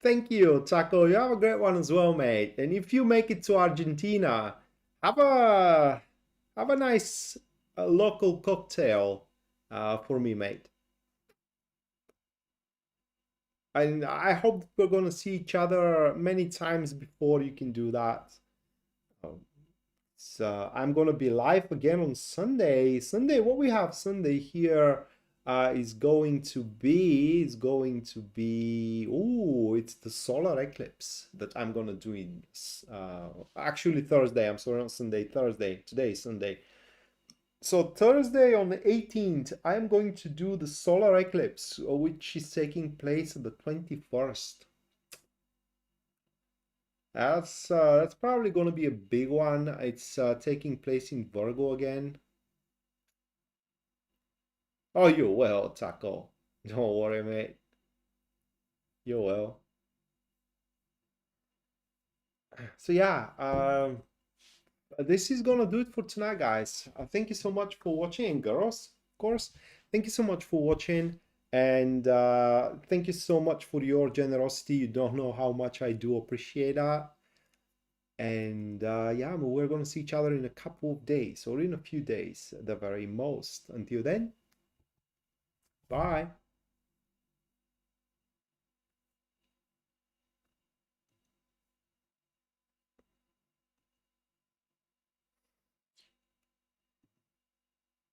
Thank you, Taco. You have a great one as well, mate. And if you make it to Argentina, have a have a nice local cocktail for me, mate. And I hope we're gonna see each other many times before you can do that. Um, so I'm gonna be live again on Sunday. Sunday, what we have Sunday here oh, it's the solar eclipse that I'm gonna do in actually Thursday. I'm sorry, not Sunday, Thursday. Today is Sunday. So Thursday on the 18th, I'm going to do the solar eclipse, which is taking place on the 21st. That's probably going to be a big one. It's taking place in Virgo again. Oh, you will, Taco. Don't worry, mate. You will. So yeah, this is gonna do it for tonight, guys. Thank you so much for watching, girls. Of course, thank you so much for watching, and thank you so much for your generosity. You don't know how much I do appreciate that. And yeah, we're gonna see each other in a couple of days or in a few days, at the very most. Until then, bye.